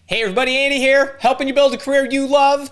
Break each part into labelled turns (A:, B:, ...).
A: Hey everybody, Andy here, helping you build a career you love.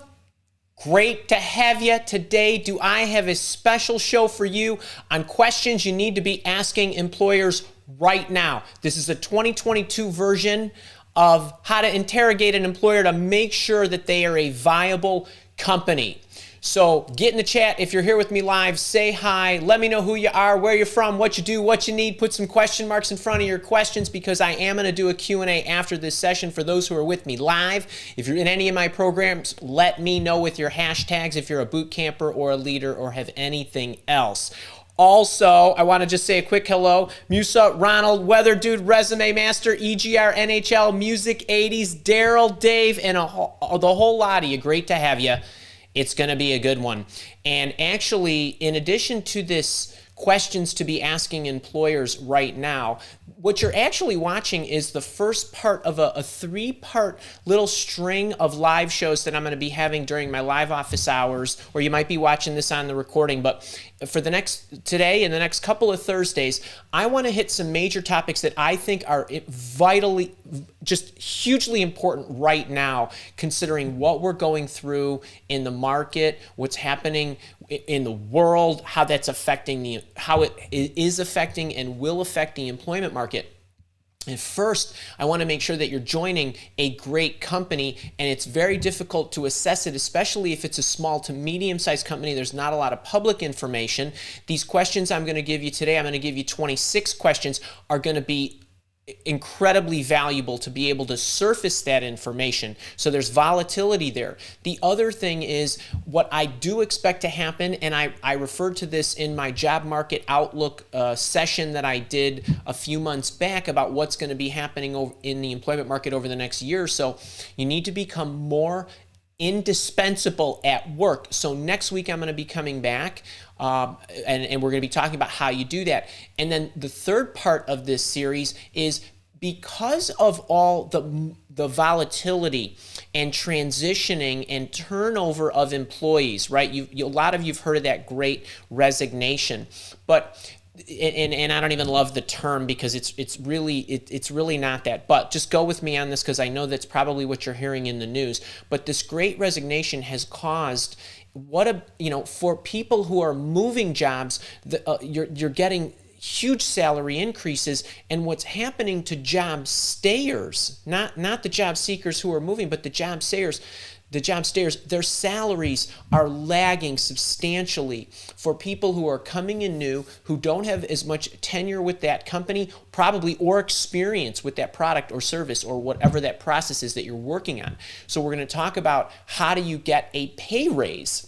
A: Great to have you today. Do I have a special show for you on questions you need to be asking employers right now? This is a 2022 version of how to interrogate an employer to make sure that they are a viable company. So get in the chat. If you're here with me live, say hi. Let me know who you are, where you're from, what you do, what you need. Put some question marks in front of your questions because I am going to do a Q&A after this session for those who are with me live. If you're in any of my programs, let me know with your hashtags if you're a boot camper or a leader or have anything else. Also, I want to just say a quick hello. Musa, Ronald, Weather Dude, Resume Master, EGR, NHL, Music 80s, Daryl, Dave, and the whole lot of you. Great to have you. It's going to be a good one. And actually, in addition to this questions to be asking employers right now, what you're actually watching is the first part of a three-part little string of live shows that I'm going to be having during my live office hours, or you might be watching this on the recording. But for today and the next couple of Thursdays, I want to hit some major topics that I think are vitally, just hugely important right now, considering what we're going through in the market, what's happening in the world, how that's affecting how it is affecting and will affect the employment market. And first, I want to make sure that you're joining a great company, and it's very difficult to assess it, especially if it's a small to medium-sized company. There's not a lot of public information. These questions I'm going to give you today, I'm going to give you 26 questions, are going to be incredibly valuable to be able to surface that information. So there's volatility there. The other thing is what I do expect to happen, and I referred to this in my job market outlook session that I did a few months back about what's going to be happening in the employment market over the next year or so. You need to become more indispensable at work. So next week I'm going to be coming back and we're going to be talking about how you do that. And then the third part of this series is because of all the volatility and transitioning and turnover of employees, right? A lot of you've heard of that great resignation, but and I don't even love the term because it's really not that. But just go with me on this because I know that's probably what you're hearing in the news. But this great resignation has caused for people who are moving jobs, you're getting huge salary increases, and what's happening to job stayers, not the job seekers who are moving, but the job stayers, their salaries are lagging substantially for people who are coming in new, who don't have as much tenure with that company, probably, or experience with that product or service or whatever that process is that you're working on. So we're going to talk about how do you get a pay raise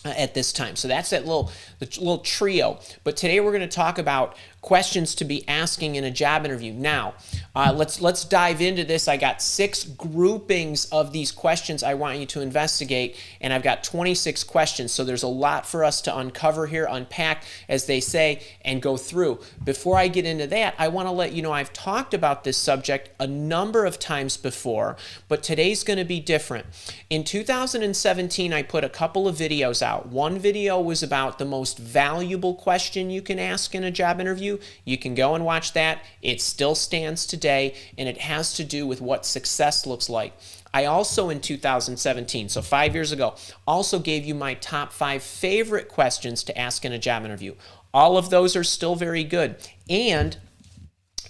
A: at this time. So that's the little trio. But today we're going to talk about questions to be asking in a job interview. Now, let's dive into this. I got 6 groupings of these questions I want you to investigate, and I've got 26 questions. So there's a lot for us to uncover here, unpack, as they say, and go through. Before I get into that, I want to let you know I've talked about this subject a number of times before, but today's going to be different. In 2017, I put a couple of videos out. One video was about the most valuable question you can ask in a job interview. You can go and watch that. It still stands today, and it has to do with what success looks like. I also, in 2017, so 5 years ago, also gave you my top 5 favorite questions to ask in a job interview. All of those are still very good. And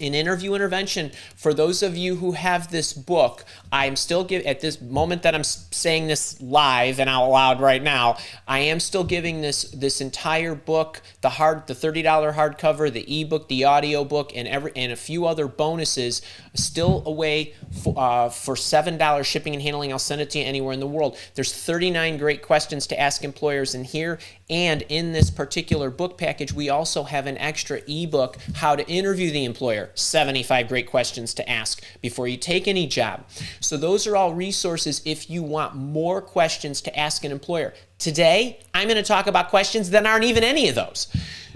A: in interview intervention, for those of you who have this book, I'm still giving, at this moment that I'm saying this live and out loud right now, I am still giving this entire book, the $30 hardcover, the ebook, the audio book, and a few other bonuses still away for $7 shipping and handling. I'll send it to you anywhere in the world. There's 39 great questions to ask employers in here, and in this particular book package, we also have an extra ebook, How to Interview the Employer. 75 great questions to ask before you take any job. So those are all resources if you want more questions to ask an employer. Today, I'm going to talk about questions that aren't even any of those,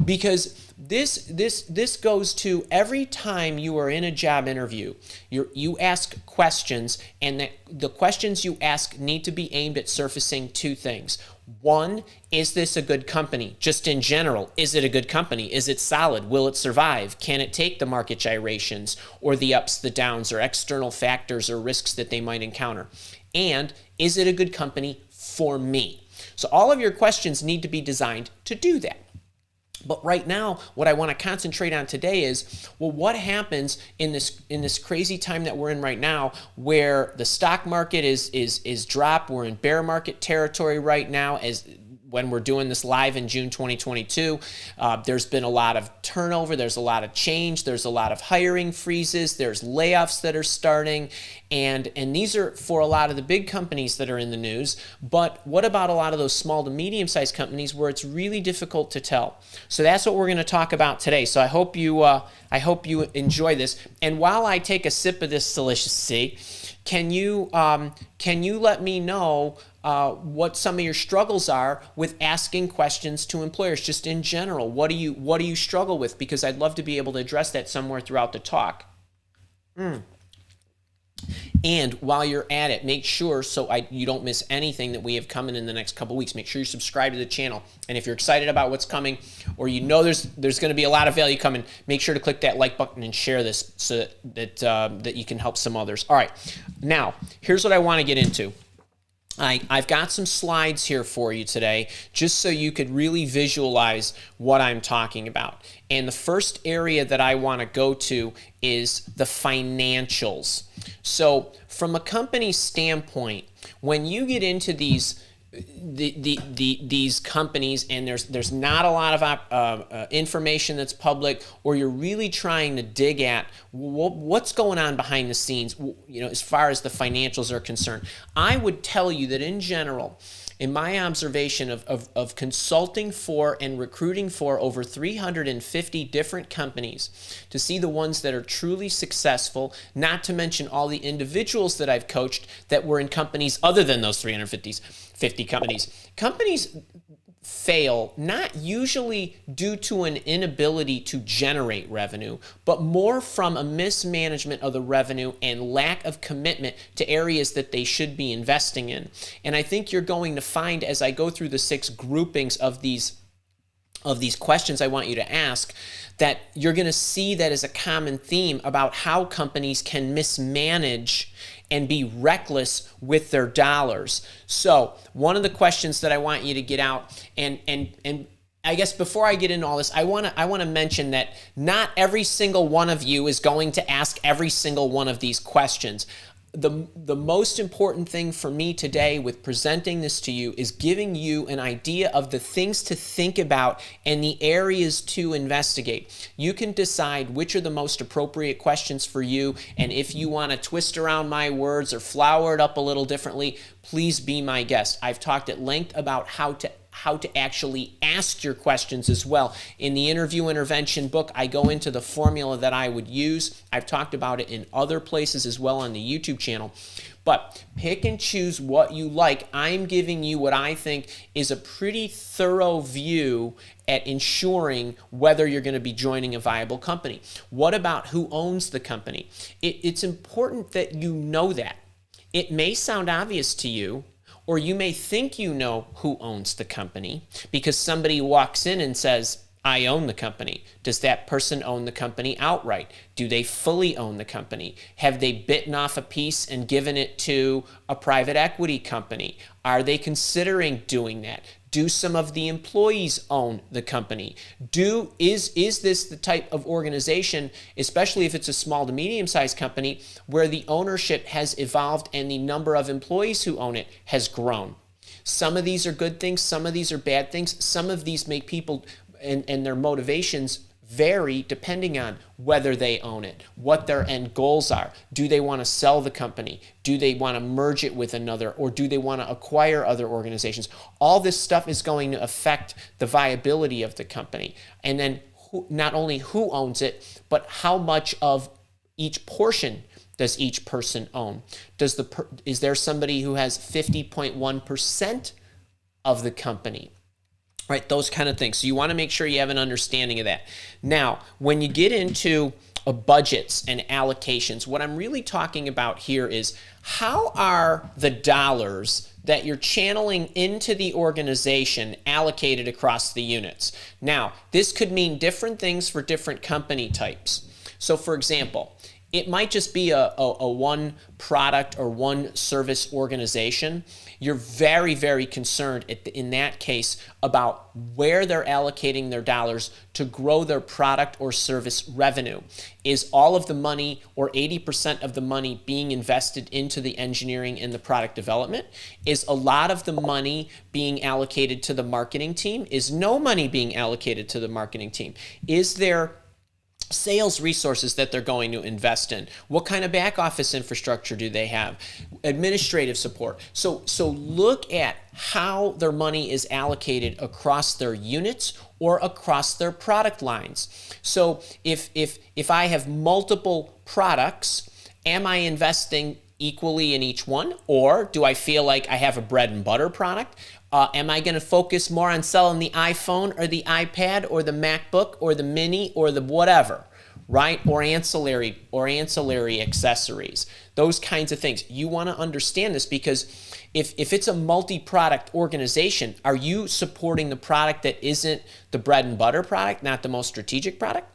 A: because this goes to every time you are in a job interview, you ask questions, and the questions you ask need to be aimed at surfacing two things. One, is this a good company? Just in general, is it a good company? Is it solid? Will it survive? Can it take the market gyrations or the ups, the downs, or external factors or risks that they might encounter? And is it a good company for me? So all of your questions need to be designed to do that. But right now, what I want to concentrate on today is, well, what happens in this crazy time that we're in right now, where the stock market is dropped. We're in bear market territory right now, as when we're doing this live in June 2022. There's been a lot of turnover. There's a lot of change. There's a lot of hiring freezes. There's layoffs that are starting. And these are for a lot of the big companies that are in the news. But what about a lot of those small to medium-sized companies where it's really difficult to tell? So that's what we're going to talk about today. So I hope you enjoy this. And while I take a sip of this delicious tea, can you let me know what some of your struggles are with asking questions to employers, just in general? What do you struggle with? Because I'd love to be able to address that somewhere throughout the talk. And while you're at it, make sure you don't miss anything that we have coming in the next couple weeks. Make sure you subscribe to the channel. And if you're excited about what's coming, or you know there's going to be a lot of value coming, make sure to click that like button and share this so that you can help some others. All right, now here's what I want to get into. I've got some slides here for you today, just so you could really visualize what I'm talking about. And the first area that I want to go to is the financials. So from a company standpoint, when you get into these companies and there's not a lot of information that's public, or you're really trying to dig at what's going on behind the scenes, as far as the financials are concerned, I would tell you that in general, in my observation of consulting for and recruiting for over 350 different companies to see the ones that are truly successful, not to mention all the individuals that I've coached that were in companies other than those 350 companies. Companies fail not usually due to an inability to generate revenue, but more from a mismanagement of the revenue and lack of commitment to areas that they should be investing in. And I think you're going to find, as I go through the 6 groupings of these questions I want you to ask, that you're going to see that as a common theme about how companies can mismanage and be reckless with their dollars. So one of the questions that I want you to get out, and I guess before I get into all this, I want to mention that not every single one of you is going to ask every single one of these questions. The most important thing for me today with presenting this to you is giving you an idea of the things to think about and the areas to investigate. You can decide which are the most appropriate questions for you, and if you want to twist around my words or flower it up a little differently, please be my guest. I've talked at length about how to actually ask your questions as well. In the interview intervention book, I go into the formula that I would use. I've talked about it in other places as well on the YouTube channel. But pick and choose what you like. I'm giving you what I think is a pretty thorough view at ensuring whether you're going to be joining a viable company. What about who owns the company? It's important that you know that. It may sound obvious to you, or you may think you know who owns the company because somebody walks in and says, I own the company. Does that person own the company outright? Do they fully own the company? Have they bitten off a piece and given it to a private equity company? Are they considering doing that? Do some of the employees own the company? Is this the type of organization, especially if it's a small to medium-sized company, where the ownership has evolved and the number of employees who own it has grown? Some of these are good things, some of these are bad things. Some of these make people and their motivations vary depending on whether they own it, what their end goals are. Do they want to sell the company? Do they want to merge it with another? Or do they want to acquire other organizations? All this stuff is going to affect the viability of the company. And then not only who owns it, but how much of each portion does each person own? Is there somebody who has 50.1% of the company. Right, those kind of things. So you want to make sure you have an understanding of that. Now, when you get into budgets and allocations, what I'm really talking about here is how are the dollars that you're channeling into the organization allocated across the units? Now, this could mean different things for different company types. So for example, it might just be a one product or one service organization. You're very, very concerned in that case about where they're allocating their dollars to grow their product or service revenue. Is all of the money or 80% of the money being invested into the engineering and the product development? Is a lot of the money being allocated to the marketing team? Is no money being allocated to the marketing team? Is there sales resources that they're going to invest in? What kind of back office infrastructure do they have? Administrative support. So look at how their money is allocated across their units or across their product lines. So if I have multiple products, am I investing equally in each one? Or do I feel like I have a bread and butter product? Am I going to focus more on selling the iPhone or the iPad or the MacBook or the Mini or the whatever, right? Or ancillary accessories, those kinds of things. You want to understand this because if it's a multi-product organization, are you supporting the product that isn't the bread and butter product, not the most strategic product?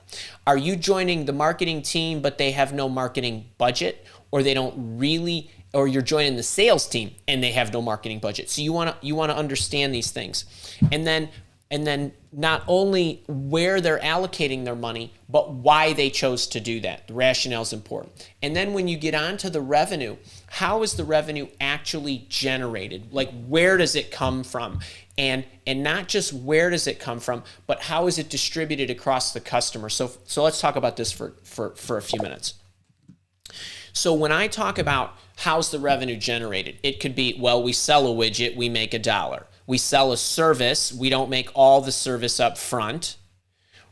A: Are you joining the marketing team but they have no marketing budget, or they don't really, or you're joining the sales team and they have no marketing budget? So you want to understand these things. And then not only where they're allocating their money, but why they chose to do that. The rationale is important. And then when you get onto the revenue, how is the revenue actually generated? Like, where does it come from? And not just where does it come from, but how is it distributed across the customer? So let's talk about this for a few minutes. So when I talk about how's the revenue generated, it could be, well, we sell a widget, we make $1. We sell a service, we don't make all the service up front,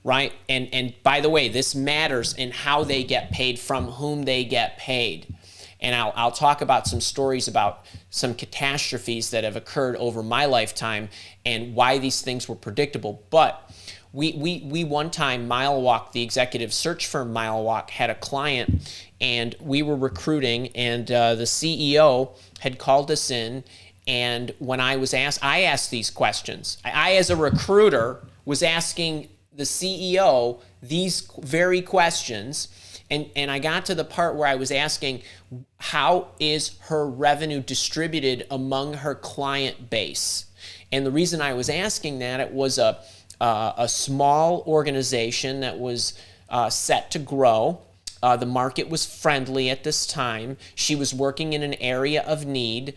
A: right? And by the way, this matters in how they get paid, from whom they get paid. And I'll talk about some stories about some catastrophes that have occurred over my lifetime and why these things were predictable. But we one time, Mile Walk, the executive search firm Mile Walk, had a client and we were recruiting, and the CEO had called us in. And when I asked these questions. I, as a recruiter, was asking the CEO these very questions. And I got to the part where I was asking, how is her revenue distributed among her client base? And the reason I was asking that, it was a small organization that was set to grow. The market was friendly at this time. She was working in an area of need.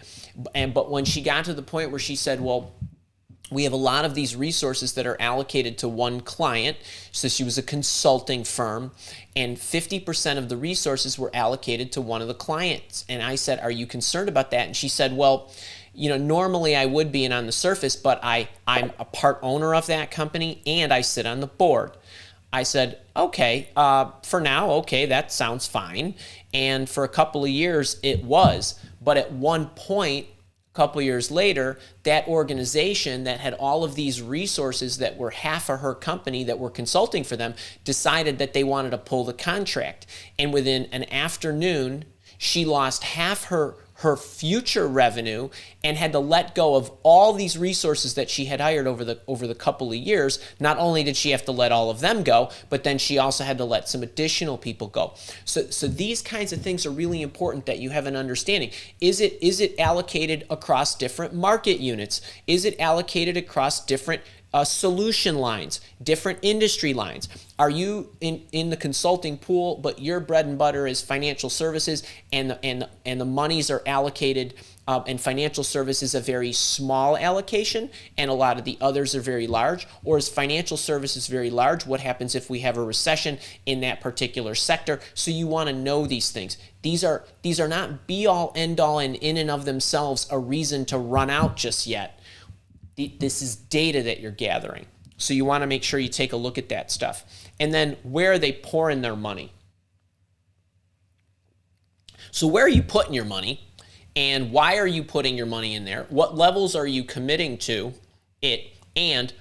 A: But when she got to the point where she said, well, we have a lot of these resources that are allocated to one client. So she was a consulting firm, and 50% of the resources were allocated to one of the clients. And I said, are you concerned about that? And she said, well, normally I would be on the surface, but I'm a part owner of that company and I sit on the board. I said, okay, for now, okay, that sounds fine. And for a couple of years, it was. But at one point, a couple of years later, that organization that had all of these resources that were half of her company that were consulting for them decided that they wanted to pull the contract. And within an afternoon, she lost half her future revenue and had to let go of all these resources that she had hired over the couple of years. Not only did she have to let all of them go, but then she also had to let some additional people go. So these kinds of things are really important that you have an understanding. Is it allocated across different market units? Is it allocated across different solution lines, different industry lines? Are you in the consulting pool, but your bread and butter is financial services, and the monies are allocated, and financial services a very small allocation, and a lot of the others are very large? Or is financial services very large? What happens if we have a recession in that particular sector? So you want to know these things. These are not be all end all and in and of themselves a reason to run out just yet. This is data that you're gathering. So you want to make sure you take a look at that stuff. And then, where are they pouring their money? So where are you putting your money And why are you putting your money in there? What levels are you committing to it? And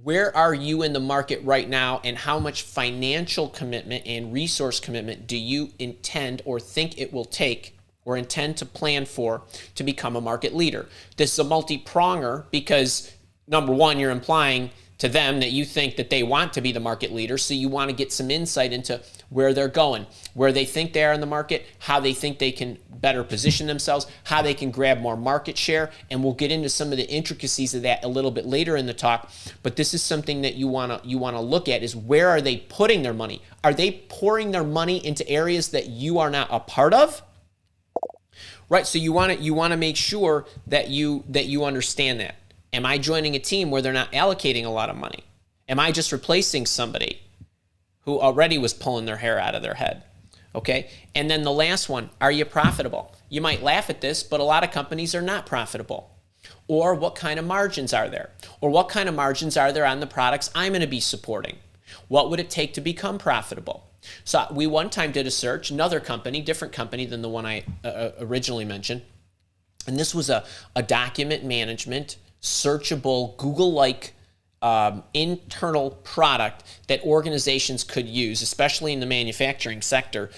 A: where are you in the market right now, and how much financial commitment and resource commitment do you intend or think it will take or intend to plan for to become a market leader? This is a multi-pronger because, number one, you're implying to them that you think that they want to be the market leader, so you want to get some insight into where they're going, where they think they are in the market, how they think they can better position themselves, how they can grab more market share, and we'll get into some of the intricacies of that a little bit later in the talk. But this is something that you want to look at, is where are they putting their money? Are they pouring their money into areas that you are not a part of? Right, so you want to make sure that you understand that. Am I joining a team where they're not allocating a lot of money? Am I just replacing somebody who already was pulling their hair out of their head? Okay, and then the last one, are you profitable? You might laugh at this, but a lot of companies are not profitable. Or what kind of margins are there? Or what kind of margins are there on the products I'm going to be supporting? What would it take to become profitable? So we one time did a search, another company, different company than the one I originally mentioned. And this was a document management, searchable, Google-like internal product that organizations could use, especially in the manufacturing sector,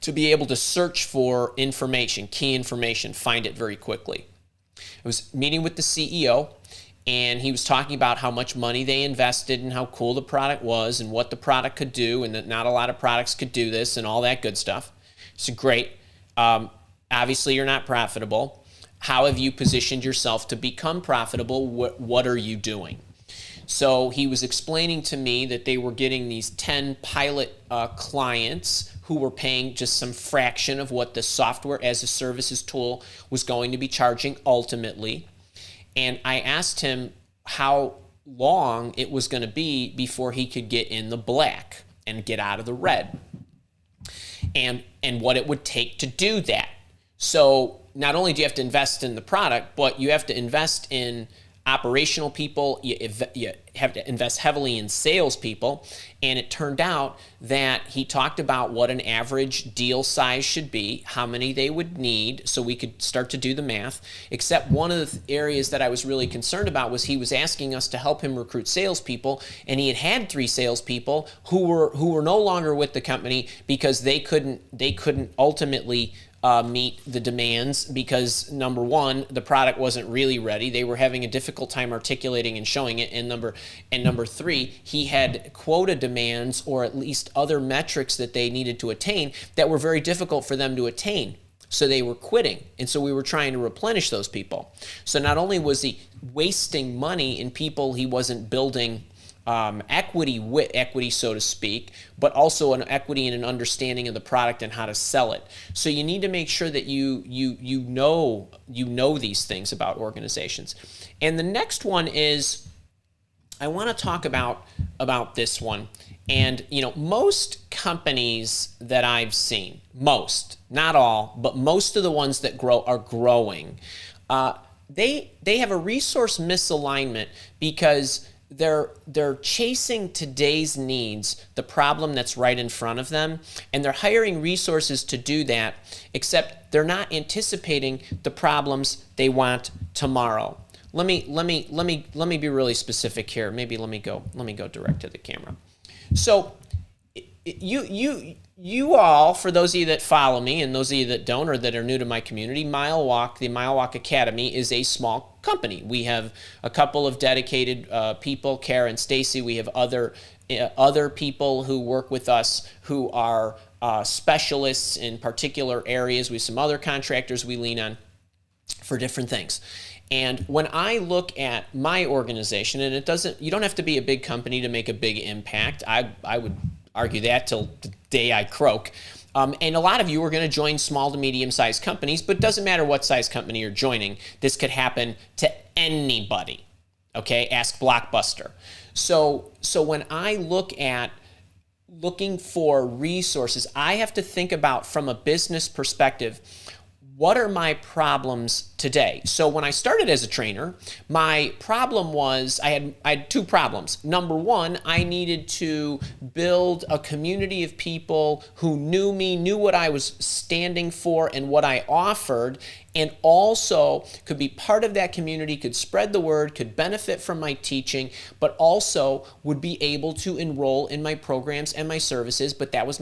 A: to be able to search for information, key information, find it very quickly. I was meeting with the CEO, and he was talking about how much money they invested and how cool the product was and what the product could do, and that not a lot of products could do this and all that good stuff. So great. Obviously, you're not profitable. How have you positioned yourself to become profitable? What are you doing? So he was explaining to me that they were getting these 10 pilot clients who were paying just some fraction of what the software as a services tool was going to be charging ultimately. And I asked him how long it was going to be before he could get in the black and get out of the red, and what it would take to do that. So not only do you have to invest in the product, but you have to invest in operational people. You have to invest heavily in salespeople. And it turned out that he talked about what an average deal size should be, how many they would need, so we could start to do the math. Except one of the areas that I was really concerned about was he was asking us to help him recruit salespeople, and he had 3 salespeople who were no longer with the company because they couldn't ultimately meet the demands because, number one, the product wasn't really ready. They were having a difficult time articulating and showing it. And number 3, he had quota demands, or at least other metrics that they needed to attain that were very difficult for them to attain. So they were quitting. And so we were trying to replenish those people. So not only was he wasting money in people he wasn't building equity, so to speak, but also an equity and an understanding of the product and how to sell it. So you need to make sure that you know these things about organizations. And the next one is, I want to talk about this one. And most companies that I've seen, most, not all, but most of the ones that are growing. They have a resource misalignment because they're chasing today's needs, the problem that's right in front of them, and they're hiring resources to do that, except they're not anticipating the problems they want tomorrow. Let me be really specific here. Maybe let me go direct to the camera. So you all, for those of you that follow me and those of you that don't or that are new to my community, the Mile Walk Academy is a small company. We have a couple of dedicated people, Kara and Stacy. We have other people who work with us who are specialists in particular areas. We have some other contractors we lean on for different things. And when I look at my organization, and you don't have to be a big company to make a big impact. I would argue that till the day I croak. And a lot of you are going to join small to medium-sized companies, but it doesn't matter what size company you're joining. This could happen to anybody. Okay, ask Blockbuster. So when I look at looking for resources, I have to think about, from a business perspective, what are my problems today? So when I started as a trainer, my problem was I had two problems. Number one, I needed to build a community of people who knew me, knew what I was standing for and what I offered, and also could be part of that community, could spread the word, could benefit from my teaching, but also would be able to enroll in my programs and my services. But that was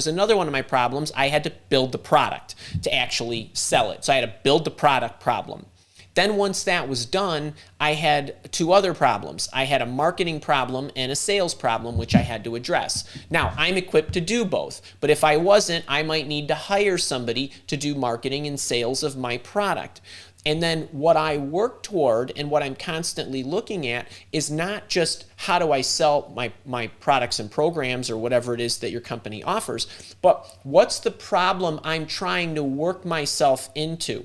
A: another one of my problems. I had to build the product to actually sell it. So I had to build the product problem. Then once that was done, I had two other problems. I had a marketing problem and a sales problem, which I had to address. Now, I'm equipped to do both, but if I wasn't, I might need to hire somebody to do marketing and sales of my product. And then what I work toward and what I'm constantly looking at is not just how do I sell my products and programs or whatever it is that your company offers, but what's the problem I'm trying to work myself into?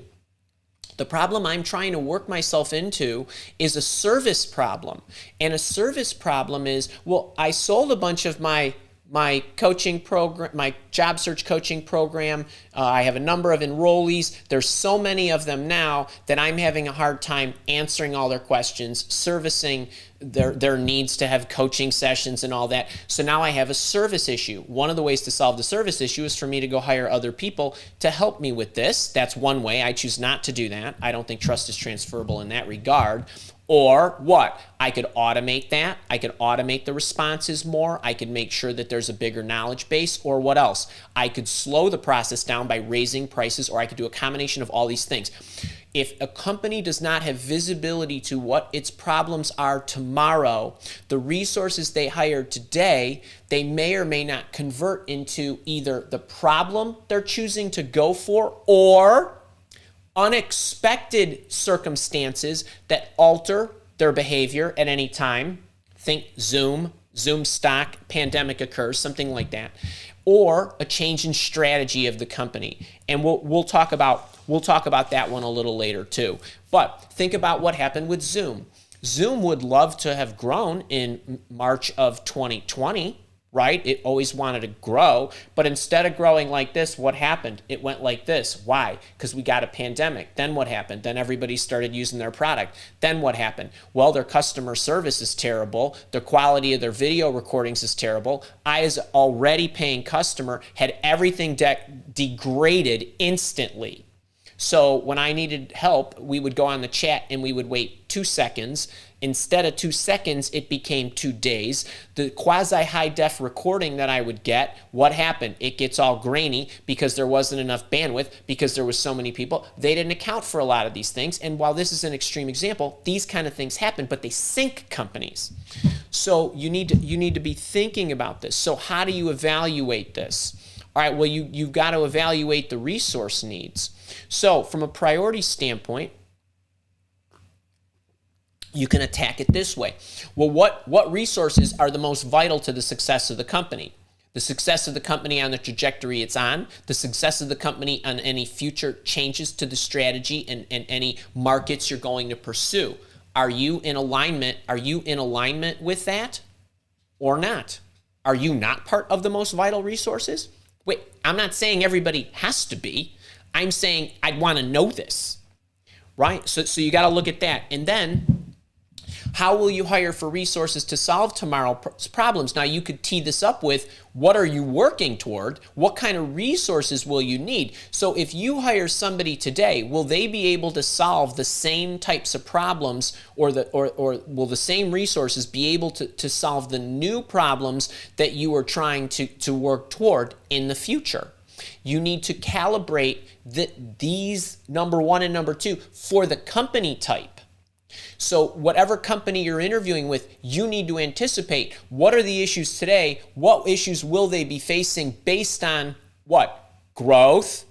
A: The problem I'm trying to work myself into is a service problem. And a service problem is, well, I sold a bunch of my coaching program, my job search coaching program. I have a number of enrollees. There's so many of them now that I'm having a hard time answering all their questions, servicing their needs to have coaching sessions and all that. So now I have a service issue. One of the ways to solve the service issue is for me to go hire other people to help me with this. That's one way. I choose not to do that. I don't think trust is transferable in that regard. Or what? I could automate that. I could automate the responses more. I could make sure that there's a bigger knowledge base. Or what else? I could slow the process down by raising prices, or I could do a combination of all these things. If a company does not have visibility to what its problems are tomorrow, the resources they hire today, they may or may not convert into either the problem they're choosing to go for or unexpected circumstances that alter their behavior at any time. Think Zoom stock, pandemic occurs, something like that, or a change in strategy of the company. And we'll talk about that one a little later too. But think about what happened with Zoom. Zoom would love to have grown in March of 2020. Right? It always wanted to grow, but instead of growing like this, what happened? It went like this. Why? Because we got a pandemic. Then what happened? Then everybody started using their product. Then what happened? Well, their customer service is terrible. The quality of their video recordings is terrible. I, as already paying customer, had everything degraded instantly. So when I needed help, we would go on the chat and we would wait 2 seconds. Instead of 2 seconds, it became 2 days. The quasi-high def recording that I would get, what happened? It gets all grainy because there wasn't enough bandwidth, because there was so many people. They didn't account for a lot of these things. And while this is an extreme example, these kind of things happen, but they sink companies. So you need to be thinking about this. So how do you evaluate this? All right, well, you've got to evaluate the resource needs. So from a priority standpoint, you can attack it this way. Well, what resources are the most vital to the success of the company? The success of the company on the trajectory it's on, the success of the company on any future changes to the strategy and any markets you're going to pursue. Are you in alignment? Are you in alignment with that or not? Are you not part of the most vital resources? Wait, I'm not saying everybody has to be. I'm saying I'd want to know this, right? So you got to look at that. And then how will you hire for resources to solve tomorrow's problems? Now, you could tee this up with, what are you working toward? What kind of resources will you need? So if you hire somebody today, will they be able to solve the same types of problems, or will the same resources be able to solve the new problems that you are trying to work toward in the future? You need to calibrate these number one and number two for the company type. So whatever company you're interviewing with, you need to anticipate, what are the issues today? What issues will they be facing based on what? Growth.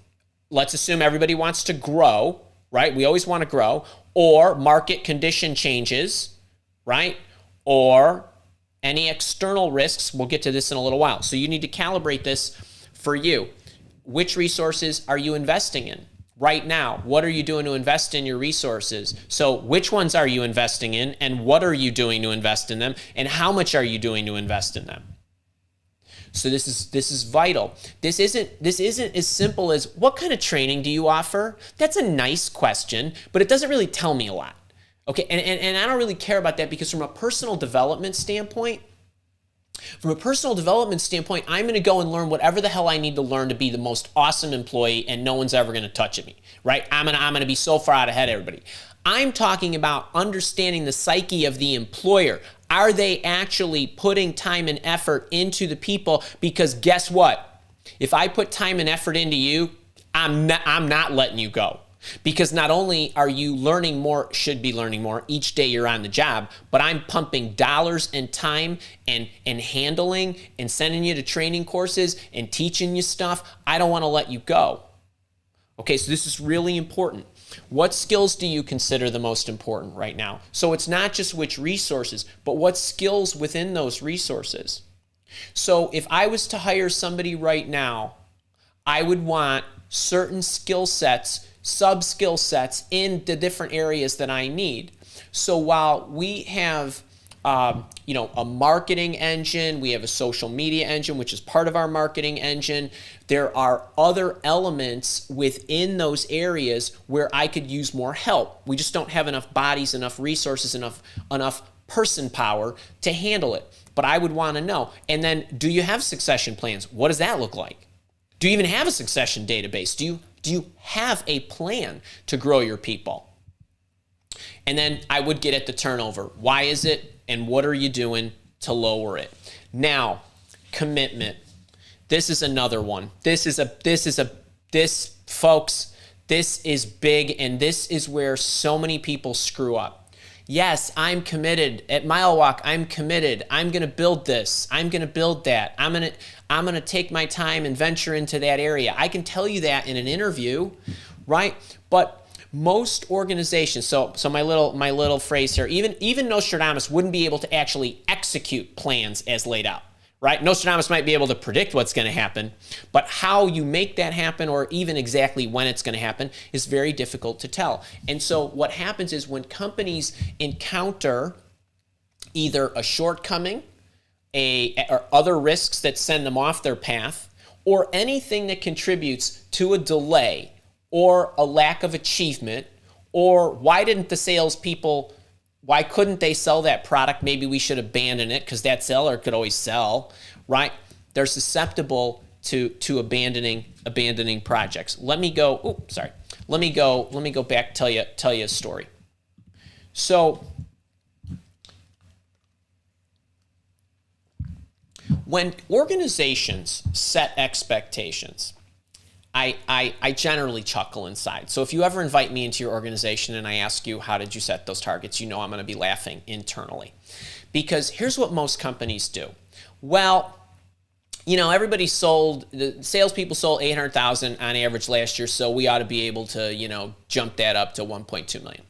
A: Let's assume everybody wants to grow, right? We always want to grow. Or market condition changes, right? Or any external risks. We'll get to this in a little while. So you need to calibrate this for you. Which resources are you investing in right now? What are you doing to invest in your resources? So which ones are you investing in, and what are you doing to invest in them, and how much are you doing to invest in them? So this is vital. This isn't as simple as what kind of training do you offer? That's a nice question, but it doesn't really tell me a lot. Okay, and I don't really care about that because from a personal development standpoint, I'm going to go and learn whatever the hell I need to learn to be the most awesome employee, and no one's ever going to touch at me, right? I'm going to be so far out ahead of everybody. I'm talking about understanding the psyche of the employer. Are they actually putting time and effort into the people? Because guess what? If I put time and effort into you, I'm not letting you go. Because not only are you learning more, should be learning more each day you're on the job, but I'm pumping dollars and time and handling and sending you to training courses and teaching you stuff. I don't want to let you go. Okay, so this is really important. What skills do you consider the most important right now? So it's not just which resources, but what skills within those resources. So if I was to hire somebody right now, I would want certain skill sets, sub-skill sets in the different areas that I need. So while we have a marketing engine, we have a social media engine, which is part of our marketing engine, there are other elements within those areas where I could use more help. We just don't have enough bodies, enough resources, enough person power to handle it. But I would want to know. And then, do you have succession plans? What does that look like? Do you even have a succession database? Do you have a plan to grow your people? And then I would get at the turnover. Why is it, and what are you doing to lower it? Now, commitment. This is another one. This is folks, this is big, and this is where so many people screw up. Yes, I'm committed. At Mile Walk, I'm committed. I'm going to build this. I'm going to build that. I'm going to take my time and venture into that area. I can tell you that in an interview, right? But most organizations, so my little phrase here, even Nostradamus wouldn't be able to actually execute plans as laid out, right? Nostradamus might be able to predict what's going to happen, but how you make that happen or even exactly when it's going to happen is very difficult to tell. And so what happens is when companies encounter either a shortcoming, or other risks that send them off their path, or anything that contributes to a delay or a lack of achievement, or why couldn't they sell that product? Maybe we should abandon it because that seller could always sell, right? They're susceptible to abandoning projects. Let me go back, tell you a story. So when organizations set expectations, I generally chuckle inside. So if you ever invite me into your organization and I ask you, how did you set those targets? You know I'm going to be laughing internally. Because here's what most companies do. Well, everybody the salespeople sold 800,000 on average last year, so we ought to be able to, jump that up to 1.2 million.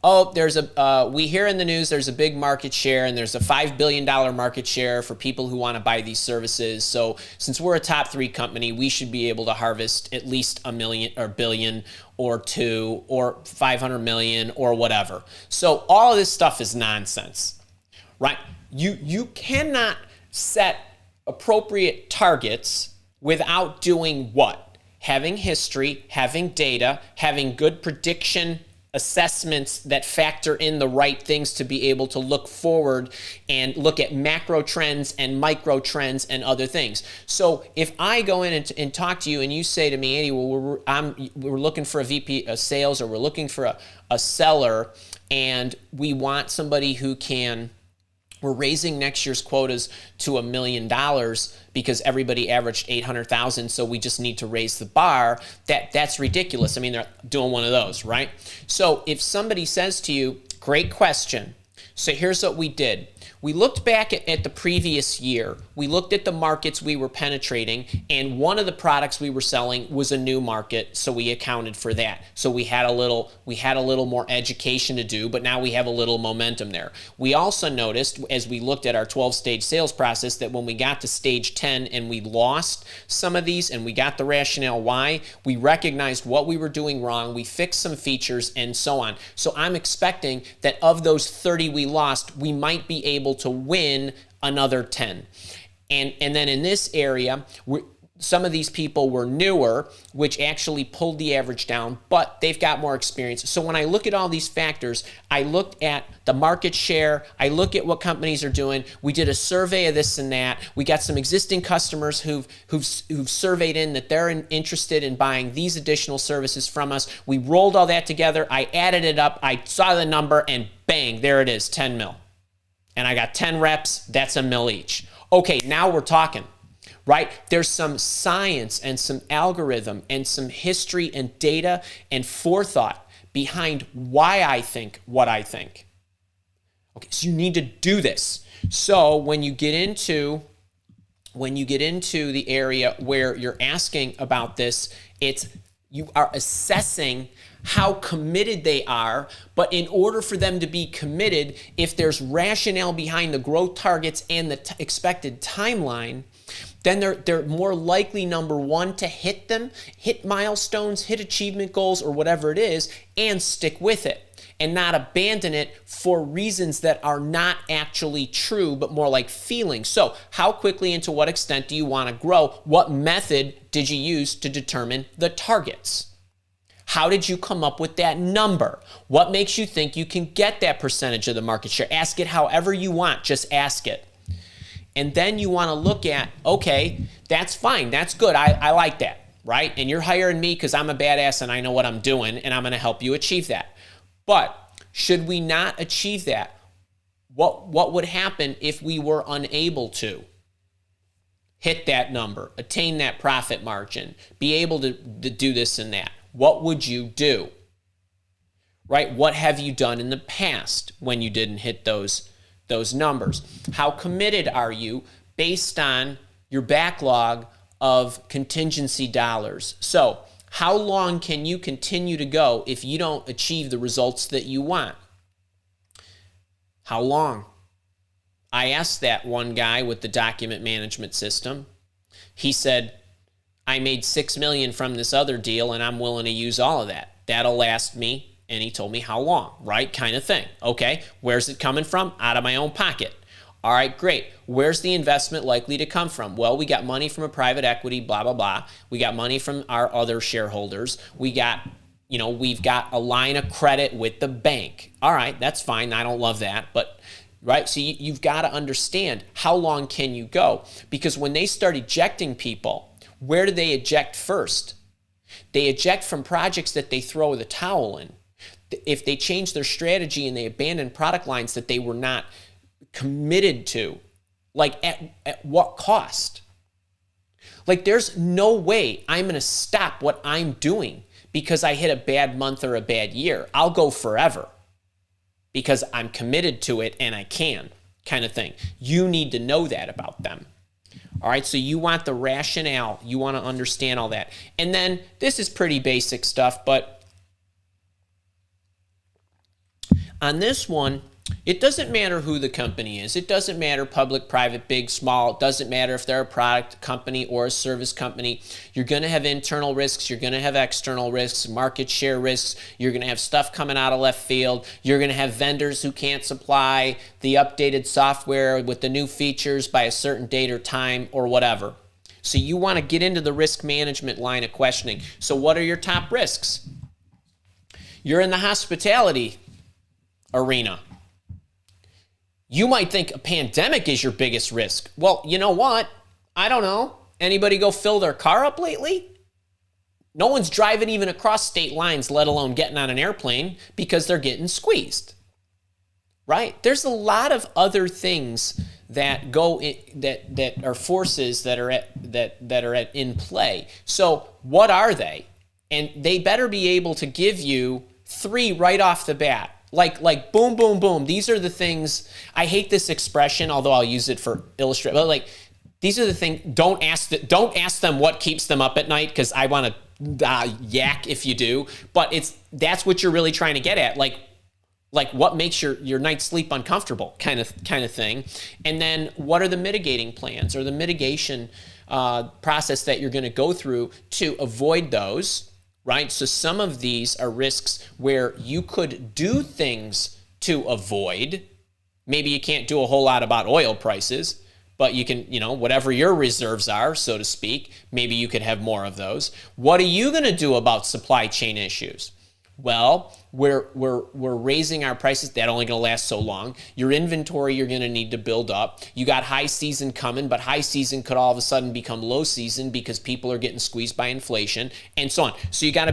A: Oh, we hear in the news there's a big market share, and there's a $5 billion market share for people who want to buy these services. So since we're a top 3 company, we should be able to harvest at least $1 million or $1 billion or $2 billion or 500 million or whatever. So all of this stuff is nonsense, right? You cannot set appropriate targets without doing what? Having history, having data, having good prediction assessments that factor in the right things to be able to look forward and look at macro trends and micro trends and other things. So if I go in and talk to you and you say to me, Andy, well, we're looking for a VP of sales, or we're looking for a seller, and we want somebody who we're raising next year's quotas to $1 million because everybody averaged 800,000, so we just need to raise the bar. That's ridiculous. I mean, they're doing one of those, right? So if somebody says to you, great question. So here's what we did. We looked back at the previous year. We looked at the markets we were penetrating, and one of the products we were selling was a new market, so we accounted for that. So we had a little more education to do, but now we have a little momentum there. We also noticed, as we looked at our 12-stage sales process, that when we got to stage 10 and we lost some of these and we got the rationale why, we recognized what we were doing wrong, we fixed some features, and so on. So I'm expecting that of those 30 we lost, we might be able to win another 10. And then in this area, some of these people were newer, which actually pulled the average down, but they've got more experience. So when I look at all these factors, I looked at the market share, I look at what companies are doing. We did a survey of this and that. We got some existing customers who've surveyed in that they're interested in buying these additional services from us. We rolled all that together. I added it up. I saw the number and bang, there it is, 10 mil. And I got 10 reps. That's $1 million each. Okay, now we're talking. Right? There's some science and some algorithm and some history and data and forethought behind why I think what I think. Okay, so you need to do this. So when you get into the area where you're asking about this, you are assessing how committed they are, but in order for them to be committed, if there's rationale behind the growth targets and the expected timeline, then they're more likely, number one, to hit them, hit milestones, hit achievement goals, or whatever it is, and stick with it and not abandon it for reasons that are not actually true, but more like feelings. So how quickly and to what extent do you want to grow? What method did you use to determine the targets? How did you come up with that number? What makes you think you can get that percentage of the market share? Ask it however you want, just ask it. And then you want to look at, okay, that's fine, that's good, I like that, right? And you're hiring me because I'm a badass and I know what I'm doing and I'm going to help you achieve that. But should we not achieve that? What would happen if we were unable to hit that number, attain that profit margin, be able to do this and that? What would you do? Right? What have you done in the past when you didn't hit those numbers? How committed are you based on your backlog of contingency dollars? So how long can you continue to go if you don't achieve the results that you want? How long? I asked that one guy with the document management system. He said, I made $6 million from this other deal and I'm willing to use all of that. That'll last me. And he told me how long, right? Kind of thing. Okay, where's it coming from? Out of my own pocket. All right, great. Where's the investment likely to come from? Well, we got money from a private equity, blah, blah, blah. We got money from our other shareholders. We've got a line of credit with the bank. All right, that's fine. I don't love that, but right? So you've got to understand how long can you go? Because when they start ejecting people, where do they eject first? They eject from projects that they throw the towel in. If they change their strategy and they abandon product lines that they were not committed to, like at what cost? Like there's no way I'm going to stop what I'm doing because I hit a bad month or a bad year. I'll go forever because I'm committed to it and I can, kind of thing. You need to know that about them. All right, so you want the rationale. You want to understand all that. And then this is pretty basic stuff, but on this one, it doesn't matter who the company is. It doesn't matter public, private, big, small. It doesn't matter if they're a product company or a service company. You're going to have internal risks. You're going to have external risks, market share risks. You're going to have stuff coming out of left field. You're going to have vendors who can't supply the updated software with the new features by a certain date or time or whatever. So you want to get into the risk management line of questioning. So what are your top risks? You're in the hospitality arena. You might think a pandemic is your biggest risk. Well, you know what? I don't know. Anybody go fill their car up lately? No one's driving even across state lines, let alone getting on an airplane because they're getting squeezed. Right? There's a lot of other things that go in, that are forces that are in play. So, what are they? And they better be able to give you 3 right off the bat. Like boom, boom, boom. These are the things. I hate this expression, although I'll use it for illustrate. But like, these are the things. Don't ask them what keeps them up at night, because I want to yak if you do. But that's what you're really trying to get at. Like what makes your night's sleep uncomfortable, kind of thing. And then what are the mitigating plans or the mitigation process that you're going to go through to avoid those. Right? So some of these are risks where you could do things to avoid. Maybe you can't do a whole lot about oil prices, but you can, whatever your reserves are, so to speak, maybe you could have more of those. What are you going to do about supply chain issues? Well, we're raising our prices. That's only going to last so long. Your inventory you're going to need to build up. You got high season coming, but high season could all of a sudden become low season because people are getting squeezed by inflation and so on. So you got to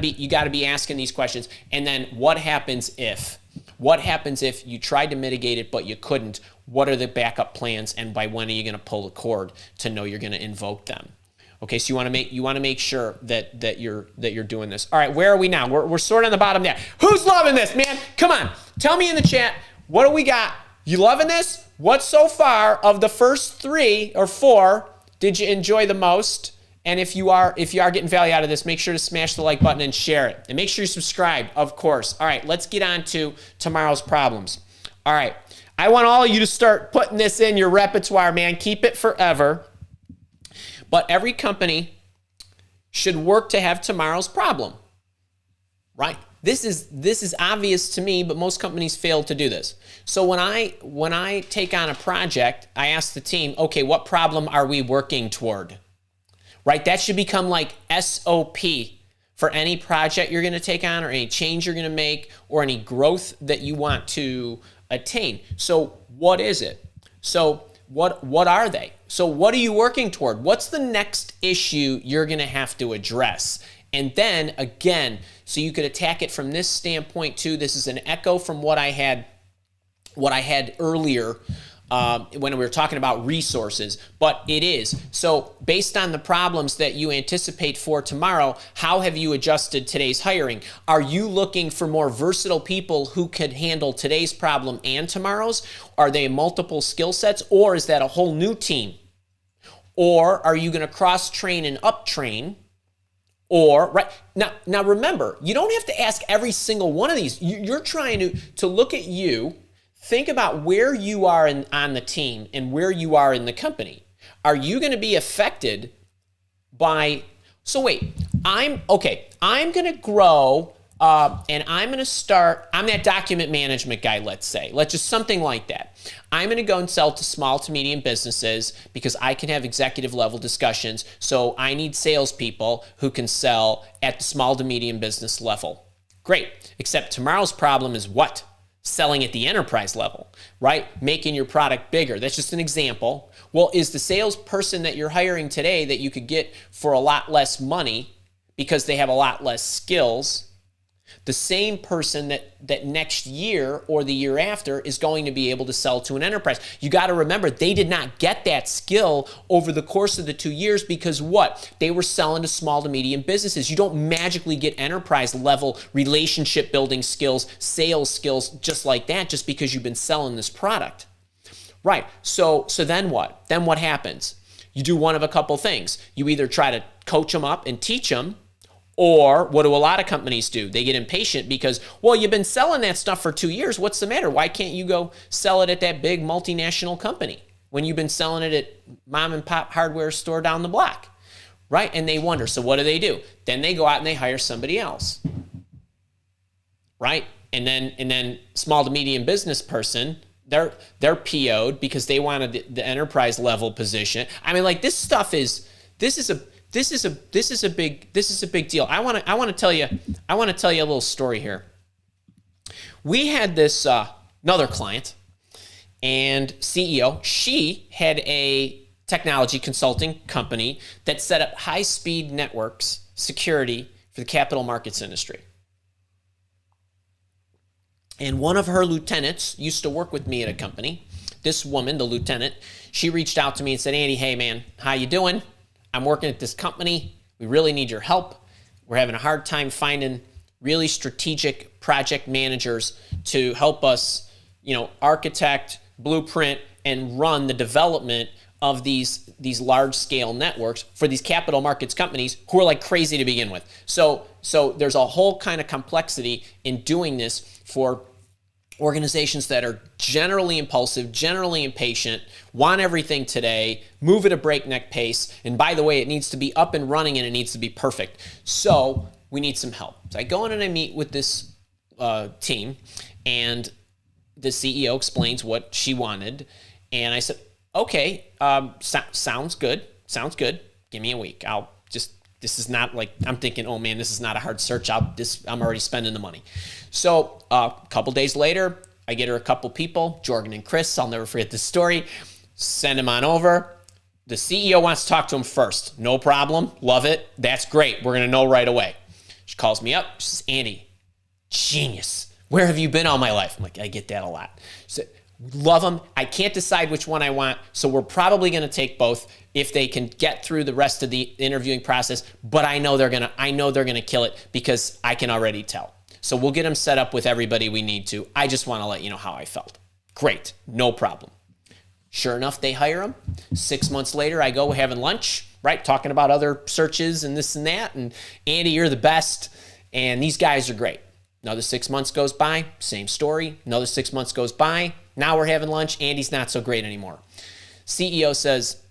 A: be asking these questions. And then what happens if? What happens if you tried to mitigate it but you couldn't? What are the backup plans, and by when are you going to pull the cord to know you're going to invoke them? Okay, so you want to make sure that you're doing this. All right, where are we now? We're sort of on the bottom there. Who's loving this, man? Come on, tell me in the chat. What do we got? You loving this? What so far of the first 3 or 4 did you enjoy the most? And if you are getting value out of this, make sure to smash the like button and share it. And make sure you subscribe, of course. All right, let's get on to tomorrow's problems. All right, I want all of you to start putting this in your repertoire, man. Keep it forever. But every company should work to have tomorrow's problem, right? This is obvious to me, but most companies fail to do this. So when I take on a project, I ask the team, okay, what problem are we working toward? Right? That should become like SOP for any project you're going to take on, or any change you're going to make, or any growth that you want to attain. So what is it? So what are they? So what are you working toward? What's the next issue you're going to have to address? And then again, so you could attack it from this standpoint too. This is an echo from what I had earlier when we were talking about resources, but it is. So based on the problems that you anticipate for tomorrow, how have you adjusted today's hiring? Are you looking for more versatile people who could handle today's problem and tomorrow's? Are they multiple skill sets, or is that a whole new team? Or are you going to cross-train and up-train? Or, right, now remember, you don't have to ask every single one of these. You're trying to look at you. Think about where you are on the team and where you are in the company. Are you going to be affected by, so wait, I'm going to grow and I'm going to start, I'm that document management guy, let's just something like that. I'm going to go and sell to small to medium businesses because I can have executive level discussions. So I need salespeople who can sell at the small to medium business level. Great, except tomorrow's problem is what? Selling at the enterprise level, right? Making your product bigger. That's just an example. Well, is the salesperson that you're hiring today that you could get for a lot less money because they have a lot less skills, the same person that next year or the year after is going to be able to sell to an enterprise? You got to remember, they did not get that skill over the course of the 2 years because what? They were selling to small to medium businesses. You don't magically get enterprise level relationship building skills, sales skills just like that just because you've been selling this product. Right. So then what? Then what happens? You do one of a couple things. You either try to coach them up and teach them, or what do a lot of companies do? They get impatient because, well, you've been selling that stuff for 2 years. What's the matter? Why can't you go sell it at that big multinational company when you've been selling it at mom and pop hardware store down the block, right? And they wonder, so what do? Then they go out and they hire somebody else, right? And then small to medium business person, they're PO'd because they wanted the enterprise level position. I mean, like this is a big deal. I want to tell you a little story here. We had this another client and CEO. She had a technology consulting company that set up high-speed networks security for the capital markets industry. And one of her lieutenants used to work with me at a company. This woman, the lieutenant, she reached out to me and said, "Andy, hey man, how you doing? I'm working at this company. We really need your help. We're having a hard time finding really strategic project managers to help us, architect, blueprint, and run the development of these large-scale networks for these capital markets companies who are like crazy to begin with." So there's a whole kind of complexity in doing this for organizations that are generally impulsive, generally impatient, want everything today, move at a breakneck pace, and by the way, it needs to be up and running and it needs to be perfect. So we need some help. So I go in and I meet with this team, and the CEO explains what she wanted, and I said, okay, sounds good. Sounds good. Give me a week. This is not like, I'm thinking, oh man, this is not a hard search. I'm already spending the money. So a couple days later, I get her a couple people, Jorgen and Chris. I'll never forget this story. Send them on over. The CEO wants to talk to him first. No problem. Love it. That's great. We're going to know right away. She calls me up. She says, Andy, genius. Where have you been all my life? I'm like, I get that a lot. She said, love them. I can't decide which one I want, so we're probably going to take both if they can get through the rest of the interviewing process. But I know they're gonna kill it because I can already tell. So we'll get them set up with everybody we need to. I just want to let you know how I felt. Great, no problem. Sure enough, they hire him. 6 months later, I go having lunch, right, talking about other searches and this and that. And Andy, you're the best, and these guys are great. Another 6 months goes by, same story. Another 6 months goes by. Now we're having lunch. Andy's not so great anymore. CEO says,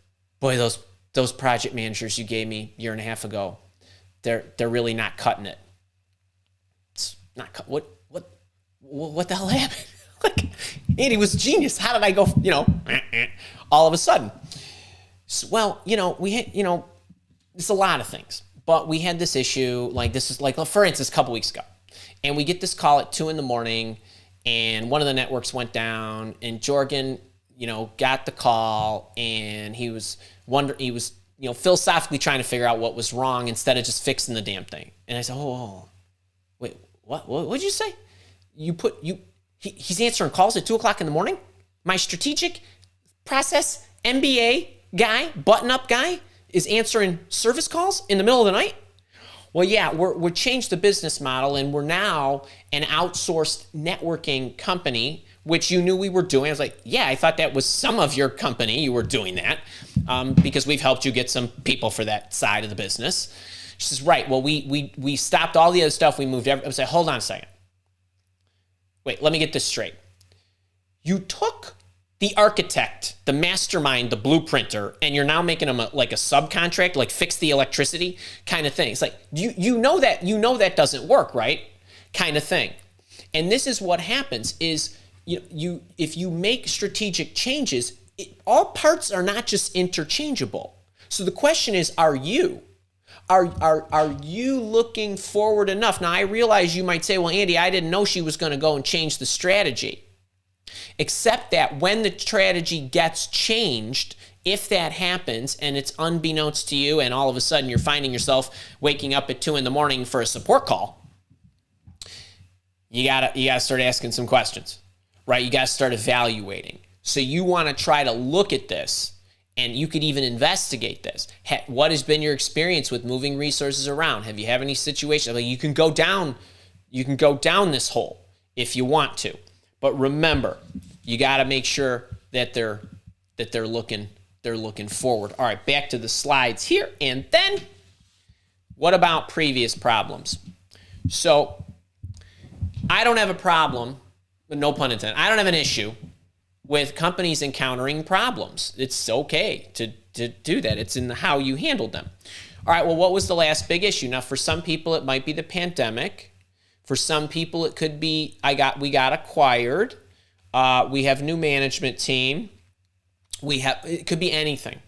A: boy, those project managers you gave me a year and a half ago, they're really not cutting it. It's not cut. What the hell happened? Like, Andy was genius. How did I go, all of a sudden? So, well, we had, it's a lot of things, but we had this issue, for instance, a couple weeks ago, and we get this call at 2 a.m, and one of the networks went down, and Jorgen, got the call, and he was philosophically trying to figure out what was wrong instead of just fixing the damn thing. And I said, wait, what'd you say? He's answering calls at 2 o'clock in the morning? My strategic process MBA guy, button-up guy, is answering service calls in the middle of the night? Well, yeah, we're changed the business model, and we're now an outsourced networking company, which you knew we were doing. I was like, yeah, I thought that was some of your company. You were doing that because we've helped you get some people for that side of the business. She says, right, well, we stopped all the other stuff. We moved everything. I was like, hold on a second. Wait, let me get this straight. You took the architect, the mastermind, the blueprinter, and you're now making them like a subcontract, like fix the electricity kind of thing. It's like, you know that doesn't work, right? Kind of thing. And this is what happens is if you make strategic changes, all parts are not just interchangeable. So the question is, are you looking forward enough? Now, I realize you might say, well, Andy, I didn't know she was going to go and change the strategy. Except that when the strategy gets changed, if that happens and it's unbeknownst to you and all of a sudden you're finding yourself waking up at 2 a.m. for a support call, you gotta start asking some questions, right? You gotta start evaluating. So you want to try to look at this, and you could even investigate this. What has been your experience with moving resources around? Have you had any situations? Like you can go down this hole if you want to. But remember, you got to make sure that they're looking forward. All right, back to the slides here. And then, what about previous problems? So, I don't have a problem, no pun intended. I don't have an issue with companies encountering problems. It's okay to do that. It's in how you handled them. All right. Well, what was the last big issue? Now, for some people, it might be the pandemic. For some people, it could be we got acquired. We have new management team. It could be anything.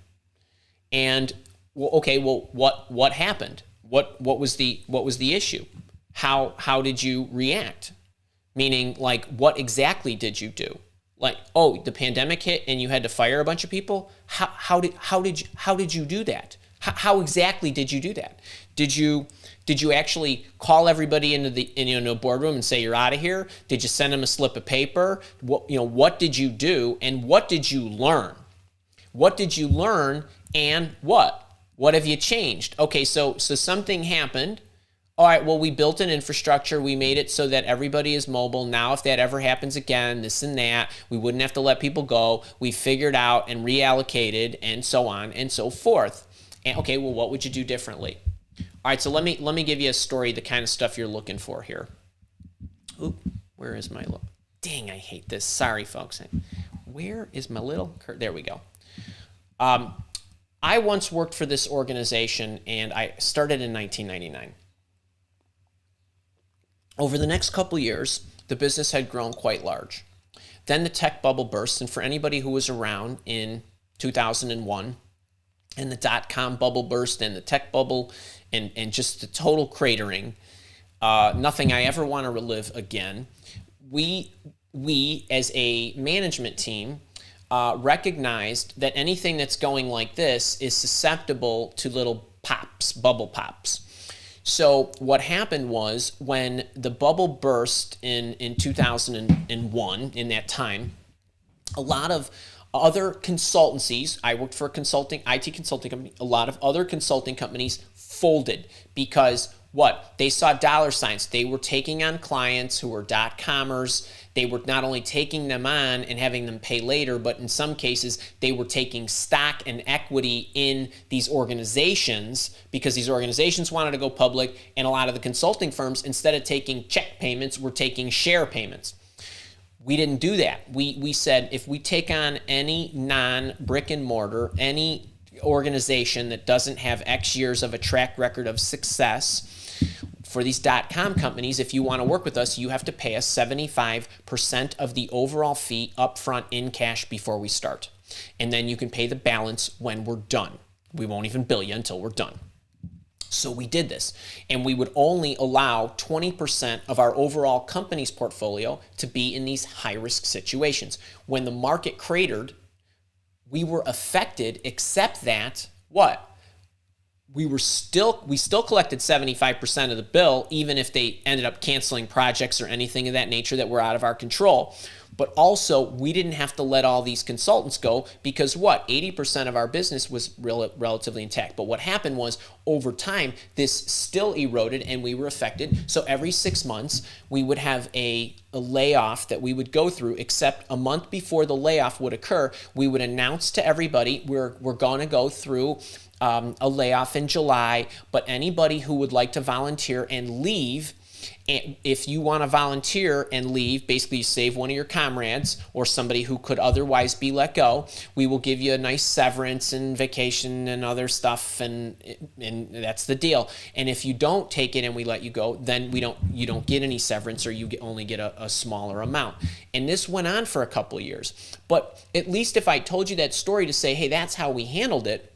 A: And what happened? What was the issue? How did you react? Meaning, like, what exactly did you do? Like, oh, the pandemic hit and you had to fire a bunch of people. How did you do that? How exactly did you do that? Did you actually call everybody into a boardroom and say you're out of here? Did you send them a slip of paper? What did you do, and what did you learn? What did you learn, and what have you changed? Okay, so something happened. All right, well, we built an infrastructure. We made it so that everybody is mobile. Now, if that ever happens again, this and that, we wouldn't have to let people go. We figured out and reallocated and so on and so forth. And okay, well, what would you do differently? All right, so let me give you a story, the kind of stuff you're looking for here. Oop, where is my little... Dang, I hate this. Sorry, folks. Where is my little... There we go. I once worked for this organization, and I started in 1999. Over the next couple years, the business had grown quite large. Then the tech bubble burst, and for anybody who was around in 2001, and the dot-com bubble burst and the tech bubble and just the total cratering. Nothing I ever want to relive again. We as a management team recognized that anything that's going like this is susceptible to little pops, bubble pops. So what happened was when the bubble burst in 2001, in that time, a lot of other consultancies, I worked for a IT consulting company, a lot of other consulting companies folded because what? They saw dollar signs. They were taking on clients who were dot-commers. They were not only taking them on and having them pay later, but in some cases, they were taking stock and equity in these organizations because these organizations wanted to go public, and a lot of the consulting firms, instead of taking check payments, were taking share payments. We didn't do that. We said if we take on any non-brick and mortar, any organization that doesn't have X years of a track record of success, for these dot-com companies, if you want to work with us, you have to pay us 75% of the overall fee upfront in cash before we start. And then you can pay the balance when we're done. We won't even bill you until we're done. So we did this, and we would only allow 20% of our overall company's portfolio to be in these high-risk situations. When the market cratered, we were affected, except that, what? We still collected 75% of the bill, even if they ended up canceling projects or anything of that nature that were out of our control. But also, we didn't have to let all these consultants go because what? 80% of our business was relatively intact. But what happened was, over time, this still eroded and we were affected. So every 6 months, we would have a layoff that we would go through, except a month before the layoff would occur, we would announce to everybody, we're going to go through a layoff in July, but anybody who would like to volunteer and leave, and if you want to volunteer and leave, basically you save one of your comrades or somebody who could otherwise be let go, we will give you a nice severance and vacation and other stuff, and that's the deal. And if you don't take it and we let you go, then you don't get any severance, or you only get a smaller amount. And this went on for a couple of years. But at least if I told you that story to say, hey, that's how we handled it,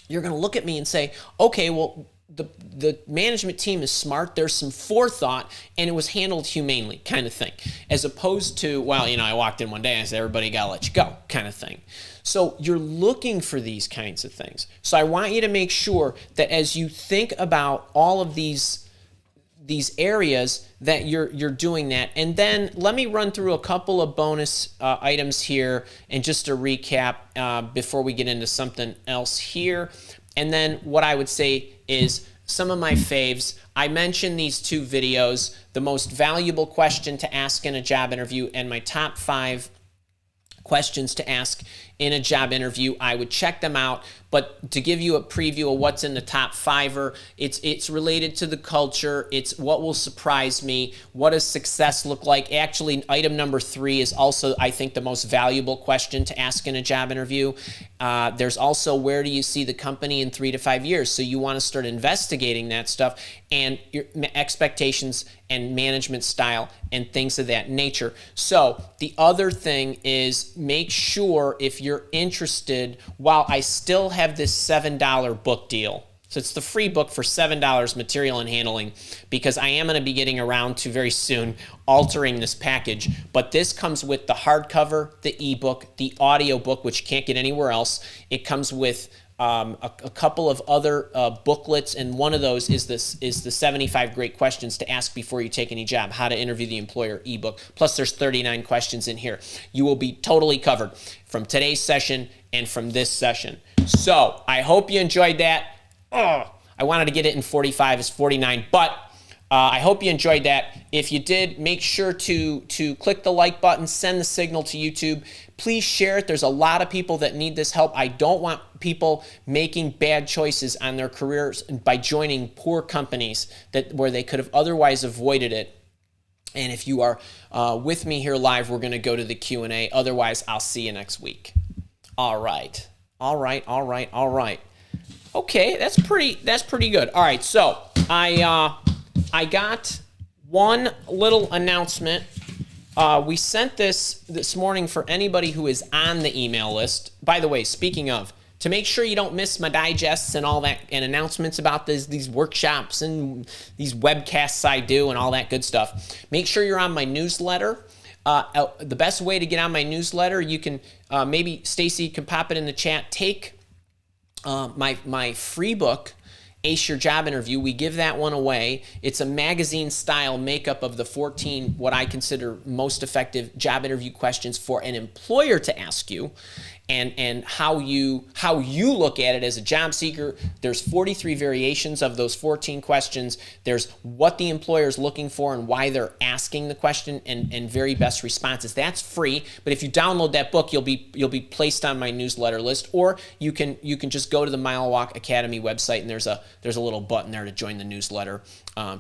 A: you're going to look at me and say, okay, well, the management team is smart, there's some forethought, and it was handled humanely, kind of thing. As opposed to, well, I walked in one day and I said, everybody got to let you go, kind of thing. So you're looking for these kinds of things. So I want you to make sure that as you think about all of these areas that you're doing that. And then let me run through a couple of bonus items here and just to recap before we get into something else here. And then what I would say is some of my faves. I mentioned these two videos, the most valuable question to ask in a job interview and my top 5 questions to ask in a job interview. I would check them out, but to give you a preview of what's in the top 5, it's related to the culture. It's what will surprise me. What does success look like? Actually, item number 3 is also, I think, the most valuable question to ask in a job interview. There's also, where do you see the company in 3 to 5 years? So you want to start investigating that stuff and your expectations and management style and things of that nature. So the other thing is, make sure if you're interested, while I still have this $7 book deal, so it's the free book for $7, material and handling, because I am going to be getting around to very soon altering this package. But this comes with the hardcover, the ebook, the audio book, which you can't get anywhere else. It comes with a couple of other booklets, and one of those is the 75 great questions to ask before you take any job, how to interview the employer ebook. Plus there's 39 questions in here. You will be totally covered from today's session and from this session. So I hope you enjoyed that. I wanted to get it in 45, it's 49, but I hope you enjoyed that. If you did, make sure to click the like button, send the signal to YouTube. Please share it. There's a lot of people that need this help. I don't want people making bad choices on their careers by joining poor companies where they could have otherwise avoided it. And if you are with me here live, we're going to go to the Q&A. Otherwise, I'll see you next week. All right. Okay, that's pretty good. All right, so I got one little announcement. We sent this morning for anybody who is on the email list. by the way, speaking of, to make sure you don't miss my digests and all that and announcements about these workshops and these webcasts I do and all that good stuff, make sure you're on my newsletter. The best way to get on my newsletter, you can, maybe Stacy can pop it in the chat, take my free book, Ace Your Job Interview. We give that one away. It's a magazine-style makeup of the 14 what I consider most effective job interview questions for an employer to ask you, and how you look at it as a job seeker. There's 43 variations of those 14 questions. There's what the employer is looking for and why they're asking the question, and very best responses. That's free, but if you download that book, you'll be placed on my newsletter list, or you can just go to the Mile Walk Academy website, and there's a little button there to join the newsletter,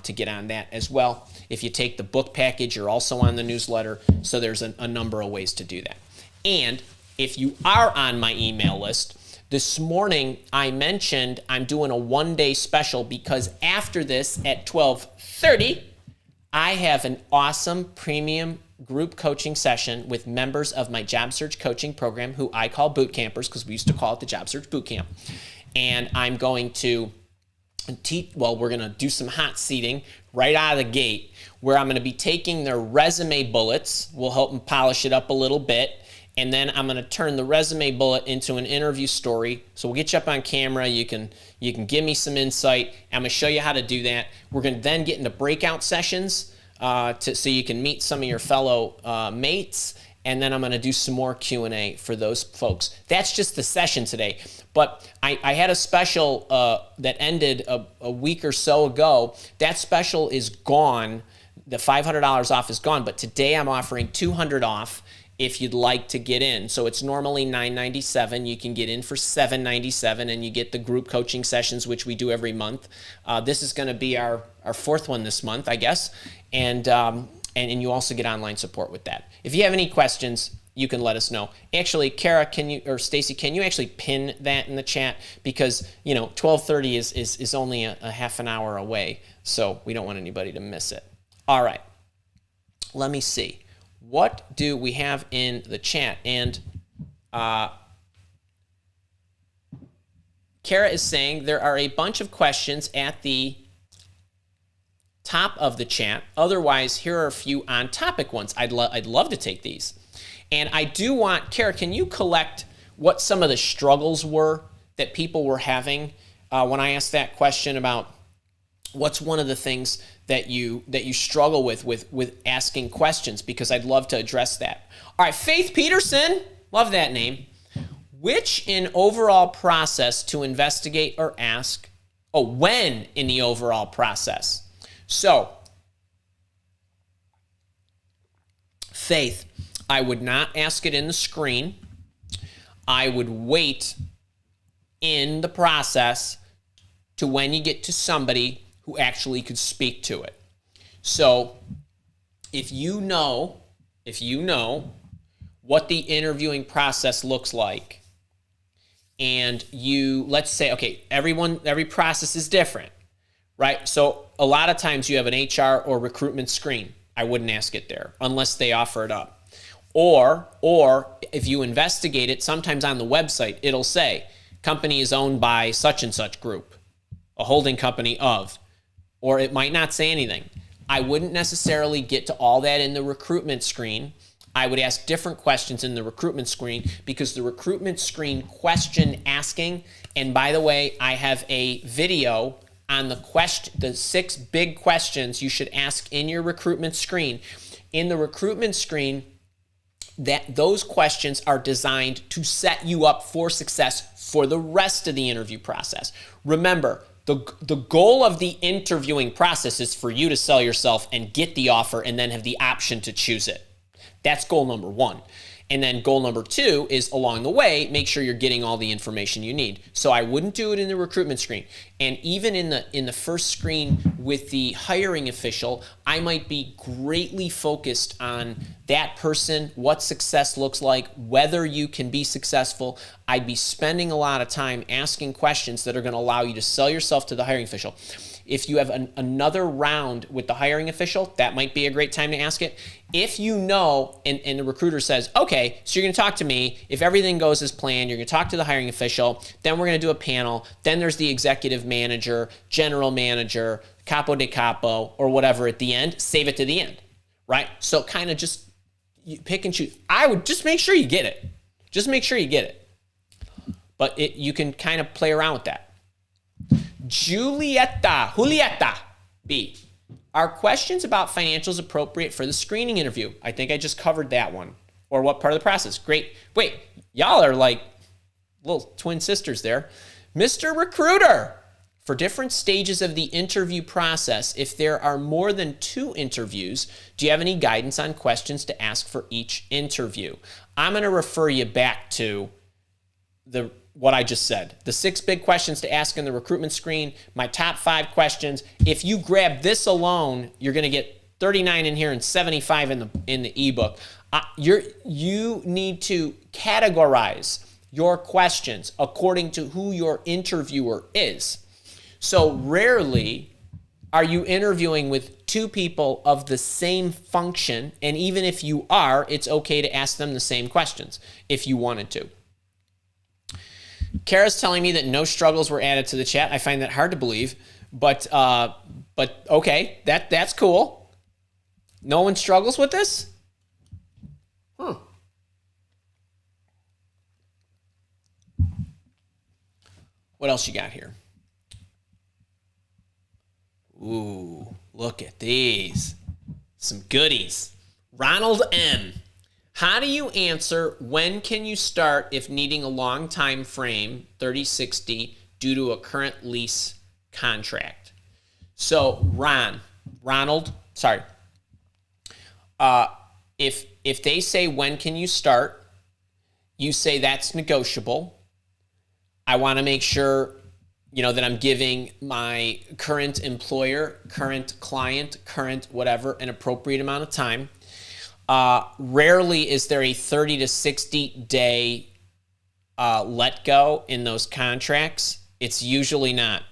A: to get on that as well. If you take the book package, you're also on the newsletter, so there's a number of ways to do that. And if you are on my email list, this morning I mentioned I'm doing a one-day special, because after this at 12:30, I have an awesome premium group coaching session with members of my job search coaching program, who I call boot campers, because we used to call it the job search boot camp. And I'm going to we're going to do some hot seating right out of the gate, where I'm going to be taking their resume bullets. We'll help them polish it up a little bit. And then I'm going to turn the resume bullet into an interview story. So we'll get you up on camera. You can give me some insight. I'm going to show you how to do that. We're going to then get into breakout sessions, so you can meet some of your fellow mates. And then I'm going to do some more Q&A for those folks. That's just the session today. But I had a special that ended a week or so ago. That special is gone. The $500 off is gone. But today I'm offering $200 off if you'd like to get in. So it's normally $997. You can get in for $797, and you get the group coaching sessions, which we do every month. This is going to be our fourth one this month, I guess. And you also get online support with that. If you have any questions, you can let us know. Actually, Kara, or Stacy, can you actually pin that in the chat? Because 12:30 is only a half an hour away, so we don't want anybody to miss it. All right, let me see. What do we have in the chat? And Kara is saying there are a bunch of questions at the top of the chat. Otherwise, here are a few on-topic ones. I'd love to take these. And I do want, Kara, can you collect what some of the struggles were that people were having when I asked that question about what's one of the things that you struggle with asking questions, because I'd love to address that. All right, Faith Peterson, love that name. Which in overall process to investigate or ask? Oh, when in the overall process? So, Faith, I would not ask it in the screen. I would wait in the process to when you get to somebody who actually could speak to it. So if you know what the interviewing process looks like, and let's say, okay, every process is different, right? So a lot of times you have an HR or recruitment screen. I wouldn't ask it there unless they offer it up. Or if you investigate it, sometimes on the website, it'll say, company is owned by such and such group, a holding company of, or it might not say anything. I wouldn't necessarily get to all that in the recruitment screen. I would ask different questions in the recruitment screen, because the recruitment screen question asking, and by the way, I have a video on the 6 big questions you should ask in your recruitment screen. In the recruitment screen, those questions are designed to set you up for success for the rest of the interview process. Remember, the goal of the interviewing process is for you to sell yourself and get the offer, and then have the option to choose it. That's goal number 1. And then goal number 2 is, along the way, make sure you're getting all the information you need. So I wouldn't do it in the recruitment screen. And even in the first screen with the hiring official, I might be greatly focused on that person, what success looks like, whether you can be successful. I'd be spending a lot of time asking questions that are going to allow you to sell yourself to the hiring official. If you have another round with the hiring official, that might be a great time to ask it. If you know, and the recruiter says, okay, so you're going to talk to me. If everything goes as planned, you're going to talk to the hiring official. Then we're going to do a panel. Then there's the executive manager, general manager, capo de capo, or whatever at the end. Save it to the end, right? So kind of just pick and choose. I would just make sure you get it. Just make sure you get it. But you can kind of play around with that. Julieta B. Are questions about financials appropriate for the screening interview? I think I just covered that one. Or what part of the process? Great. Wait, y'all are like little twin sisters there. Mr. Recruiter, for different stages of the interview process, if there are more than 2 interviews, do you have any guidance on questions to ask for each interview? I'm going to refer you back to what I just said. The 6 big questions to ask in the recruitment screen, my top 5 questions. If you grab this alone, you're going to get 39 in here and 75 in the ebook. You need to categorize your questions according to who your interviewer is. So rarely are you interviewing with 2 people of the same function, and even if you are, it's okay to ask them the same questions if you wanted to. Kara's telling me that no struggles were added to the chat. I find that hard to believe, but okay, that's cool. No one struggles with this? What else you got here? Ooh, look at these. Some goodies. Ronald M. How do you answer when can you start if needing a long time frame, 30-60, due to a current lease contract? So Ronald, sorry. If they say when can you start, you say that's negotiable. I want to make sure that I'm giving my current employer, current client, current whatever, an appropriate amount of time. Rarely is there a 30 to 60 day let go in those contracts. It's usually not.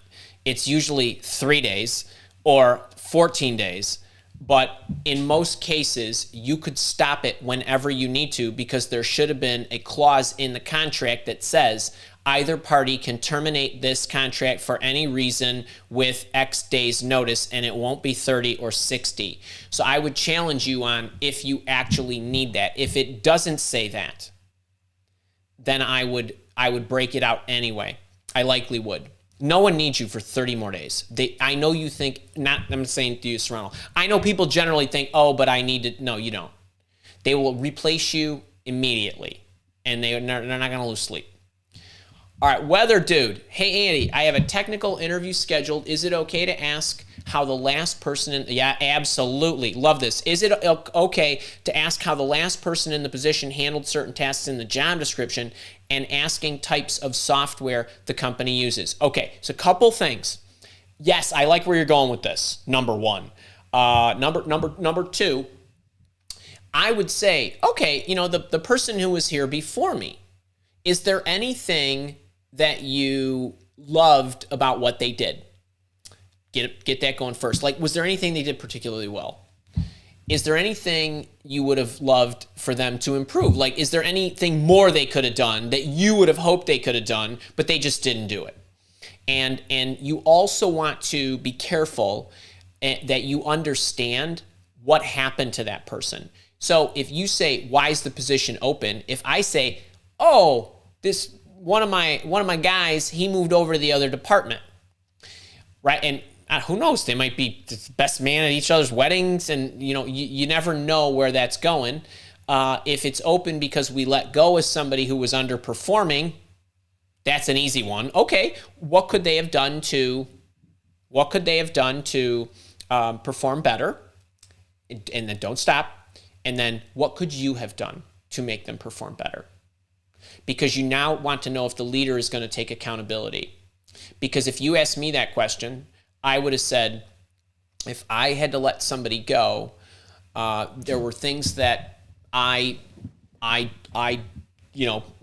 A: It's usually 3 days or 14 days. But in most cases, you could stop it whenever you need to because there should have been a clause in the contract that says either party can terminate this contract for any reason with X days notice, and it won't be 30 or 60. So I would challenge you on if you actually need that. If it doesn't say that, then I would break it out anyway. I likely would. No one needs you for 30 more days. I know you think, I'm saying to you, Serrano, I know people generally think, oh, but I need to. No, you don't. They will replace you immediately, and they're not going to lose sleep. All right, Weather Dude. Hey, Andy, I have a technical interview scheduled. Is it okay to ask how the last person yeah, absolutely. Love this. Is it okay to ask how the last person in the position handled certain tasks in the job description and asking types of software the company uses? Okay, so a couple things. Yes, I like where you're going with this, number one. Number two, I would say, okay, the person who was here before me, is there anything that you loved about what they did? Get that going first. Like, was there anything they did particularly well? Is there anything you would have loved for them to improve? Like, is there anything more they could have done that you would have hoped they could have done, but they just didn't do it? And you also want to be careful that you understand what happened to that person. So if you say, why is the position open? If I say, oh, this one of my guys, he moved over to the other department, right? And who knows? They might be the best man at each other's weddings, and you never know where that's going. If it's open because we let go of somebody who was underperforming, that's an easy one. Okay, what could they have done to perform better? And then don't stop. And then what could you have done to make them perform better? Because you now want to know if the leader is going to take accountability. Because if you asked me that question, I would have said, if I had to let somebody go, there were things that that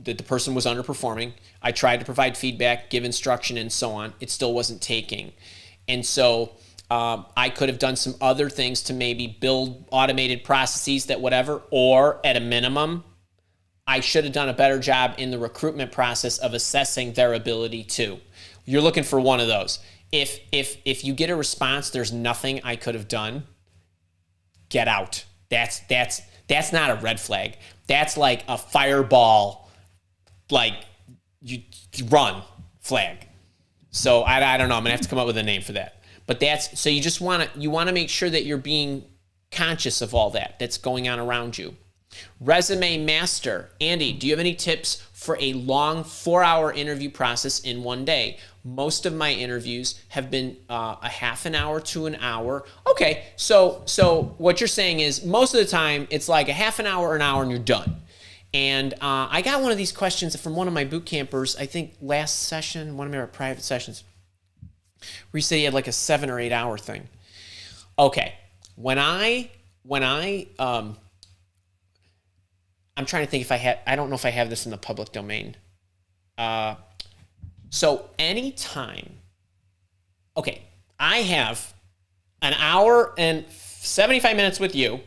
A: the person was underperforming. I tried to provide feedback, give instruction, and so on. It still wasn't taking. And so I could have done some other things to maybe build automated processes that whatever, or at a minimum, I should have done a better job in the recruitment process of assessing their ability to. You're looking for one of those. If you get a response, there's nothing I could have done, get out. That's not a red flag. That's like a fireball, like you run flag. So I don't know. I'm gonna have to come up with a name for that. But that's, so you just want to make sure that you're being conscious of all that's going on around you. Resume master. Andy, do you have any tips for a long 4-hour interview process in one day? Most of my interviews have been a half an hour to an hour. Okay, so what you're saying is most of the time it's like a half an hour, and you're done. And I got one of these questions from one of my boot campers, I think last session, one of my private sessions, where he said he had like a 7 or 8 hour thing. Okay, I'm trying to think if I don't know if I have this in the public domain. So anytime, okay, I have an hour and 75 minutes with you,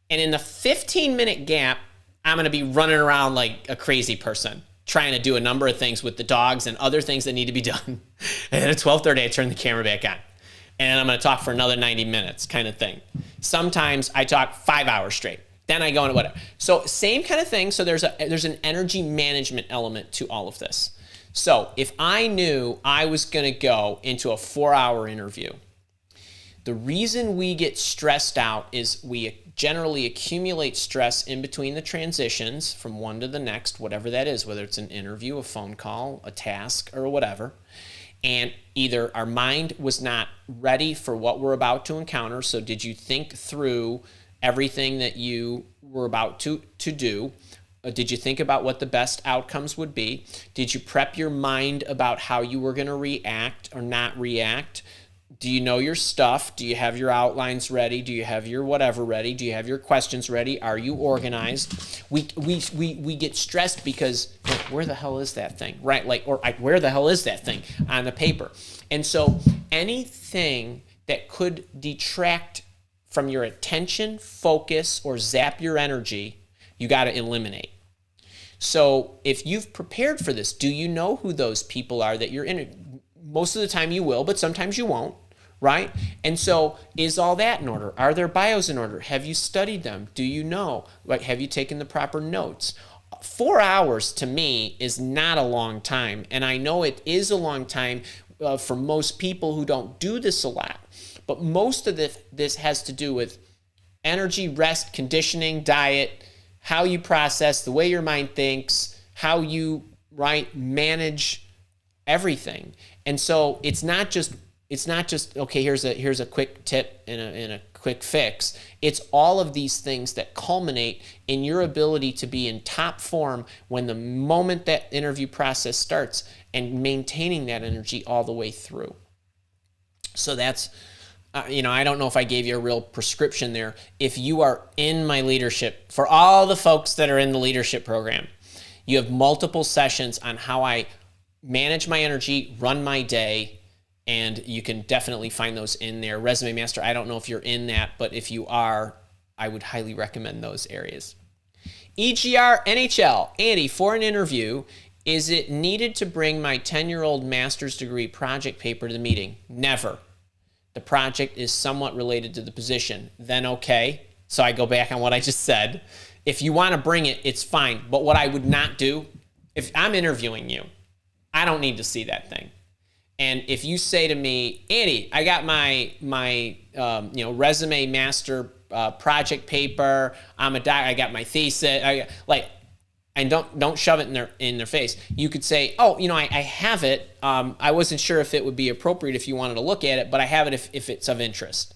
A: and in the 15-minute gap, I'm going to be running around like a crazy person, trying to do a number of things with the dogs and other things that need to be done. And at 12:30, I turn the camera back on. And I'm going to talk for another 90 minutes kind of thing. Sometimes I talk 5 hours straight. Then I go into whatever. So same kind of thing. So there's an energy management element to all of this. So if I knew I was going to go into a 4-hour interview, the reason we get stressed out is we generally accumulate stress in between the transitions from one to the next, whatever that is, whether it's an interview, a phone call, a task, or whatever. And either our mind was not ready for what we're about to encounter. So did you think through everything that you were about to do? Did you think about what the best outcomes would be? Did you prep your mind about how you were going to react or not react? Do you know your stuff? Do you have your outlines ready? Do you have your whatever ready? Do you have your questions ready? Are you organized? We get stressed because, like, where the hell is that thing? Right? Where the hell is that thing on the paper? And so anything that could detract from your attention, focus, or zap your energy, you got to eliminate. So if you've prepared for this, do you know who those people are that you're in? Most of the time you will, but sometimes you won't, right? And so is all that in order? Are their bios in order? Have you studied them? Do you know? Like, have you taken the proper notes? 4 hours to me is not a long time. And I know it is a long time for most people who don't do this a lot. But most of this has to do with energy, rest, conditioning, diet, how you process, the way your mind thinks, how you manage everything. And so it's not just okay, here's a quick tip and a quick fix. It's all of these things that culminate in your ability to be in top form when the moment that interview process starts, and maintaining that energy all the way through. So that's I don't know if I gave you a real prescription there. If you are in my leadership, for all the folks that are in the leadership program, you have multiple sessions on how I manage my energy, run my day, and you can definitely find those in there. Resume Master, I don't know if you're in that, but if you are, I would highly recommend those areas. EGR NHL, Andy, for an interview, is it needed to bring my 10-year-old master's degree project paper to the meeting? Never. The project is somewhat related to the position. Then okay. So I go back on what I just said. If you want to bring it, it's fine. But what I would not do, if I'm interviewing you, I don't need to see that thing. And if you say to me, Andy, I got my resume master project paper. I'm a doc. I got my thesis. And don't shove it in their face. You could say, I have it. I wasn't sure if it would be appropriate if you wanted to look at it, but I have it if it's of interest,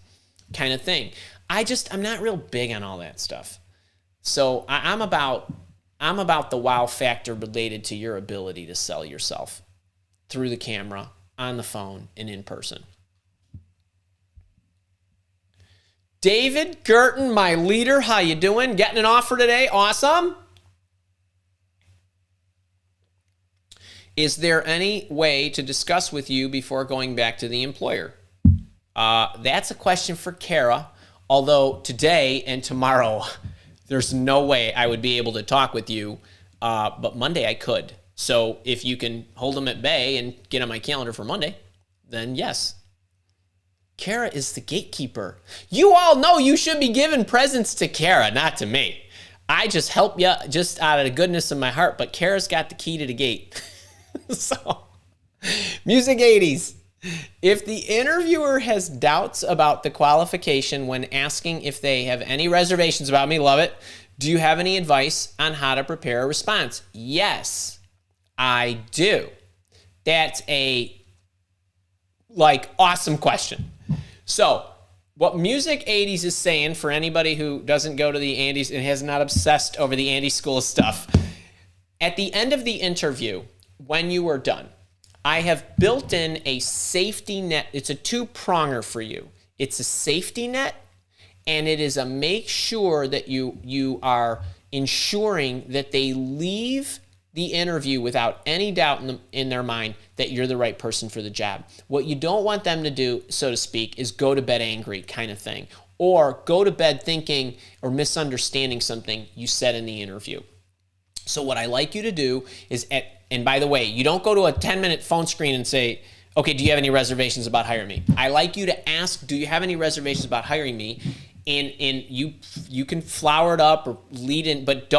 A: kind of thing. I'm not real big on all that stuff. So I'm about the wow factor related to your ability to sell yourself through the camera, on the phone, and in person. David Girton, my leader, how you doing? Getting an offer today? Awesome. Is there any way to discuss with you before going back to the employer? That's a question for Kara. Although today and tomorrow, there's no way I would be able to talk with you. But Monday I could. So if you can hold them at bay and get on my calendar for Monday, then yes. Kara is the gatekeeper. You all know you should be giving presents to Kara, not to me. I just help you just out of the goodness of my heart, but Kara's got the key to the gate. So, Music 80s. If the interviewer has doubts about the qualification when asking if they have any reservations about me, love it. Do you have any advice on how to prepare a response? Yes, I do. That's a awesome question. So, what Music 80s is saying for anybody who doesn't go to the Andes and has not obsessed over the Andy School stuff, at the end of the interview, when you are done, I have built in a safety net. It's a two-pronger for you. It's a safety net, and it is a make sure that you are ensuring that they leave the interview without any doubt in their mind that you're the right person for the job. What you don't want them to do, so to speak, is go to bed angry kind of thing, or go to bed thinking or misunderstanding something you said in the interview. So what I like you to do is, and by the way, you don't go to a 10-minute phone screen and say, okay, do you have any reservations about hiring me? I like you to ask, do you have any reservations about hiring me? And you can flower it up or lead in, but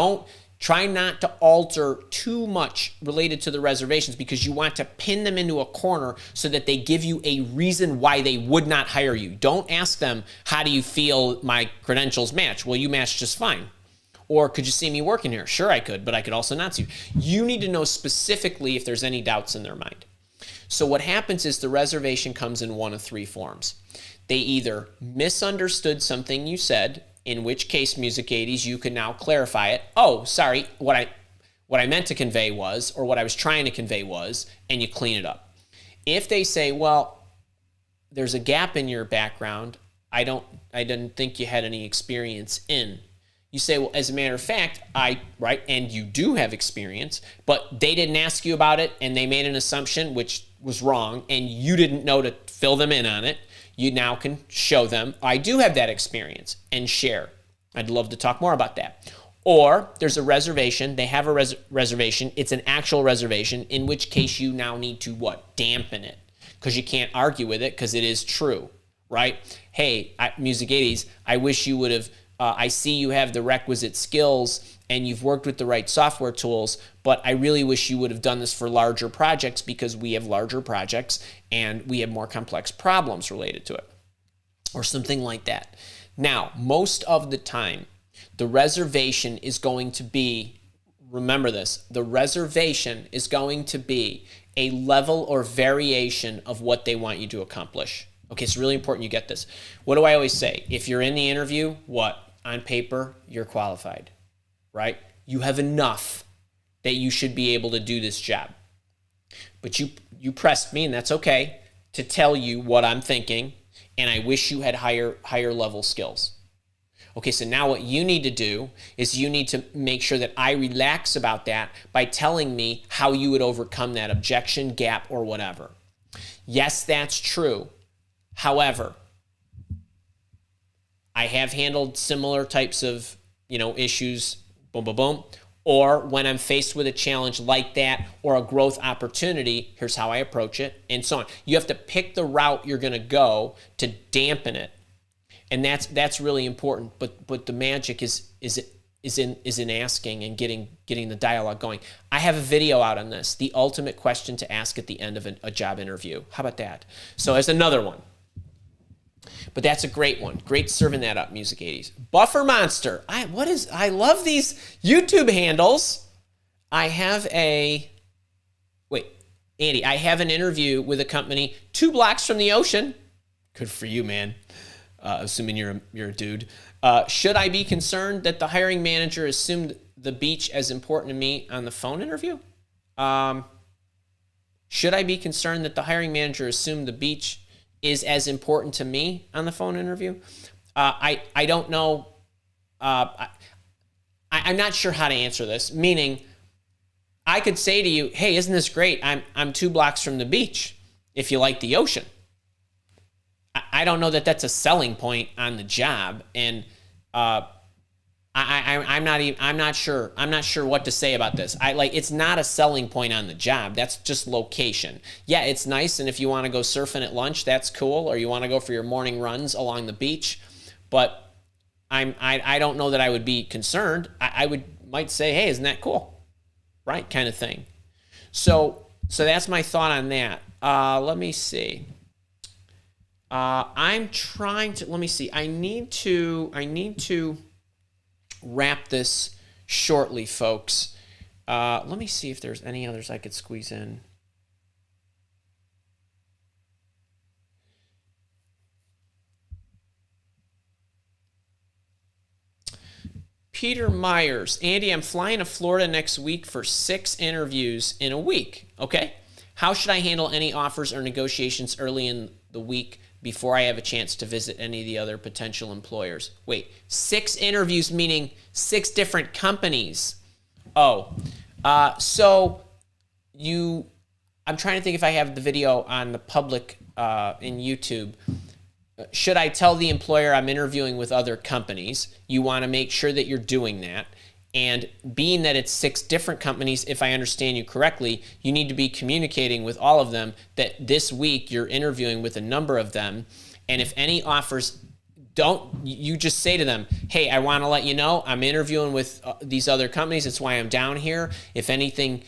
A: try not to alter too much related to the reservations, because you want to pin them into a corner so that they give you a reason why they would not hire you. Don't ask them, how do you feel my credentials match? Well, you match just fine. Or could you see me working here? Sure, I could, but I could also not see you. You need to know specifically if there's any doubts in their mind. So what happens is the reservation comes in one of three forms. They either misunderstood something you said, in which case, Music 80s, you can now clarify it. Oh, sorry, what I meant to convey was, or what I was trying to convey was, and you clean it up. If they say, well, there's a gap in your background, I didn't think you had any experience in. You say, well, as a matter of fact, and you do have experience, but they didn't ask you about it, and they made an assumption which was wrong, and you didn't know to fill them in on it. You now can show them, I do have that experience, and share. I'd love to talk more about that. Or there's a reservation. They have a reservation. It's an actual reservation, in which case you now need to what? Dampen it, because you can't argue with it because it is true, right? Hey, Music 80s, I wish you would have, I see you have the requisite skills and you've worked with the right software tools, but I really wish you would have done this for larger projects, because we have larger projects and we have more complex problems related to it, or something like that. Now, most of the time, the reservation is going to be, remember this, the reservation is going to be a level or variation of what they want you to accomplish. Okay, it's really important you get this. What do I always say? If you're in the interview, what? On paper, you're qualified, right? You have enough that you should be able to do this job. But you pressed me, and that's okay, to tell you what I'm thinking, and I wish you had higher level skills. Okay, so now what you need to do is you need to make sure that I relax about that by telling me how you would overcome that objection, gap, or whatever. Yes, that's true. However, I have handled similar types of, issues, boom, boom, boom. Or when I'm faced with a challenge like that or a growth opportunity, here's how I approach it, and so on. You have to pick the route you're going to go to dampen it, and that's really important. But the magic is in asking and getting the dialogue going. I have a video out on this, the ultimate question to ask at the end of a job interview. How about that? So there's another one. But that's a great one. Great serving that up, Music 80s. Buffer Monster. I love these YouTube handles. I have Andy, I have an interview with a company 2 blocks from the ocean. Good for you, man. Assuming you're a dude. Should I be concerned that the hiring manager assumed the beach as important to me on the phone interview? Should I be concerned that the hiring manager assumed the beach is as important to me on the phone interview? I don't know. I'm not sure how to answer this, meaning I could say to you, hey, isn't this great? I'm 2 blocks from the beach if you like the ocean. I don't know that that's a selling point on the job, and I'm not sure. I'm not sure what to say about this. It's not a selling point on the job. That's just location. Yeah, it's nice, and if you want to go surfing at lunch, that's cool, or you want to go for your morning runs along the beach. But I don't know that I would be concerned. I might say, hey, isn't that cool? Right, kind of thing. So that's my thought on that. Let me see. I'm trying to. Let me see. I need to wrap this shortly, folks. Let me see if there's any others I could squeeze in. Peter Myers. Andy, I'm flying to Florida next week for 6 interviews in a week. Okay. How should I handle any offers or negotiations early in the week before I have a chance to visit any of the other potential employers? Wait, 6 interviews meaning 6 different companies. Oh, I'm trying to think if I have the video on the public in YouTube. Should I tell the employer I'm interviewing with other companies? You want to make sure that you're doing that. And being that it's 6 different companies, if I understand you correctly, you need to be communicating with all of them that this week you're interviewing with a number of them. And if any offers you just say to them, hey, I want to let you know I'm interviewing with these other companies. That's why I'm down here. If anything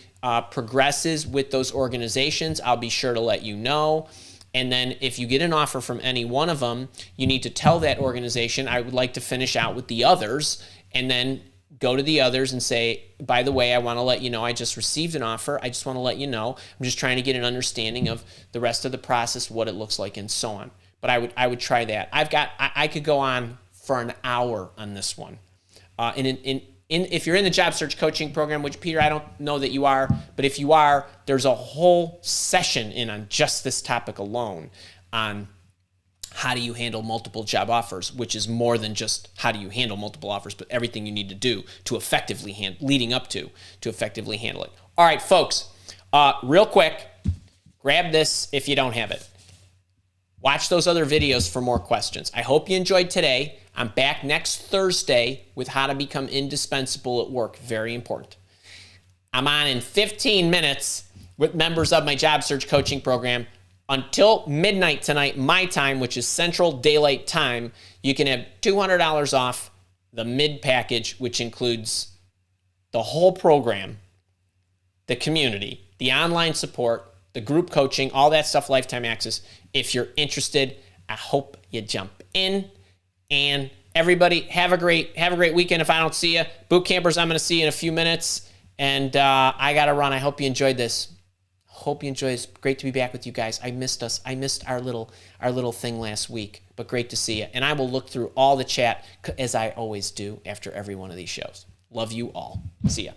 A: progresses with those organizations, I'll be sure to let you know. And then if you get an offer from any one of them, you need to tell that organization, I would like to finish out with the others, and then go to the others and say, by the way, I want to let you know I just received an offer. I just want to let you know. I'm just trying to get an understanding of the rest of the process, what it looks like, and so on. But I would try that. I could go on for an hour on this one. If you're in the job search coaching program, which, Peter, I don't know that you are, but if you are, there's a whole session in on just this topic alone on how do you handle multiple job offers, which is more than just how do you handle multiple offers, but everything you need to do to effectively leading up to effectively handle it. All right, folks, real quick, grab this if you don't have it. Watch those other videos for more questions. I hope you enjoyed today. I'm back next Thursday with how to become indispensable at work. Very important. I'm on in 15 minutes with members of my job search coaching program. Until midnight tonight, my time, which is Central Daylight Time, you can have $200 off the mid package, which includes the whole program, the community, the online support, the group coaching, all that stuff, lifetime access. If you're interested, I hope you jump in. And everybody, have a great weekend. If I don't see you, boot campers, I'm going to see you in a few minutes. And I got to run. I hope you enjoyed this. Hope you enjoyed this. Great to be back with you guys. I missed us. I missed our little thing last week, but great to see you. And I will look through all the chat as I always do after every one of these shows. Love you all. See ya.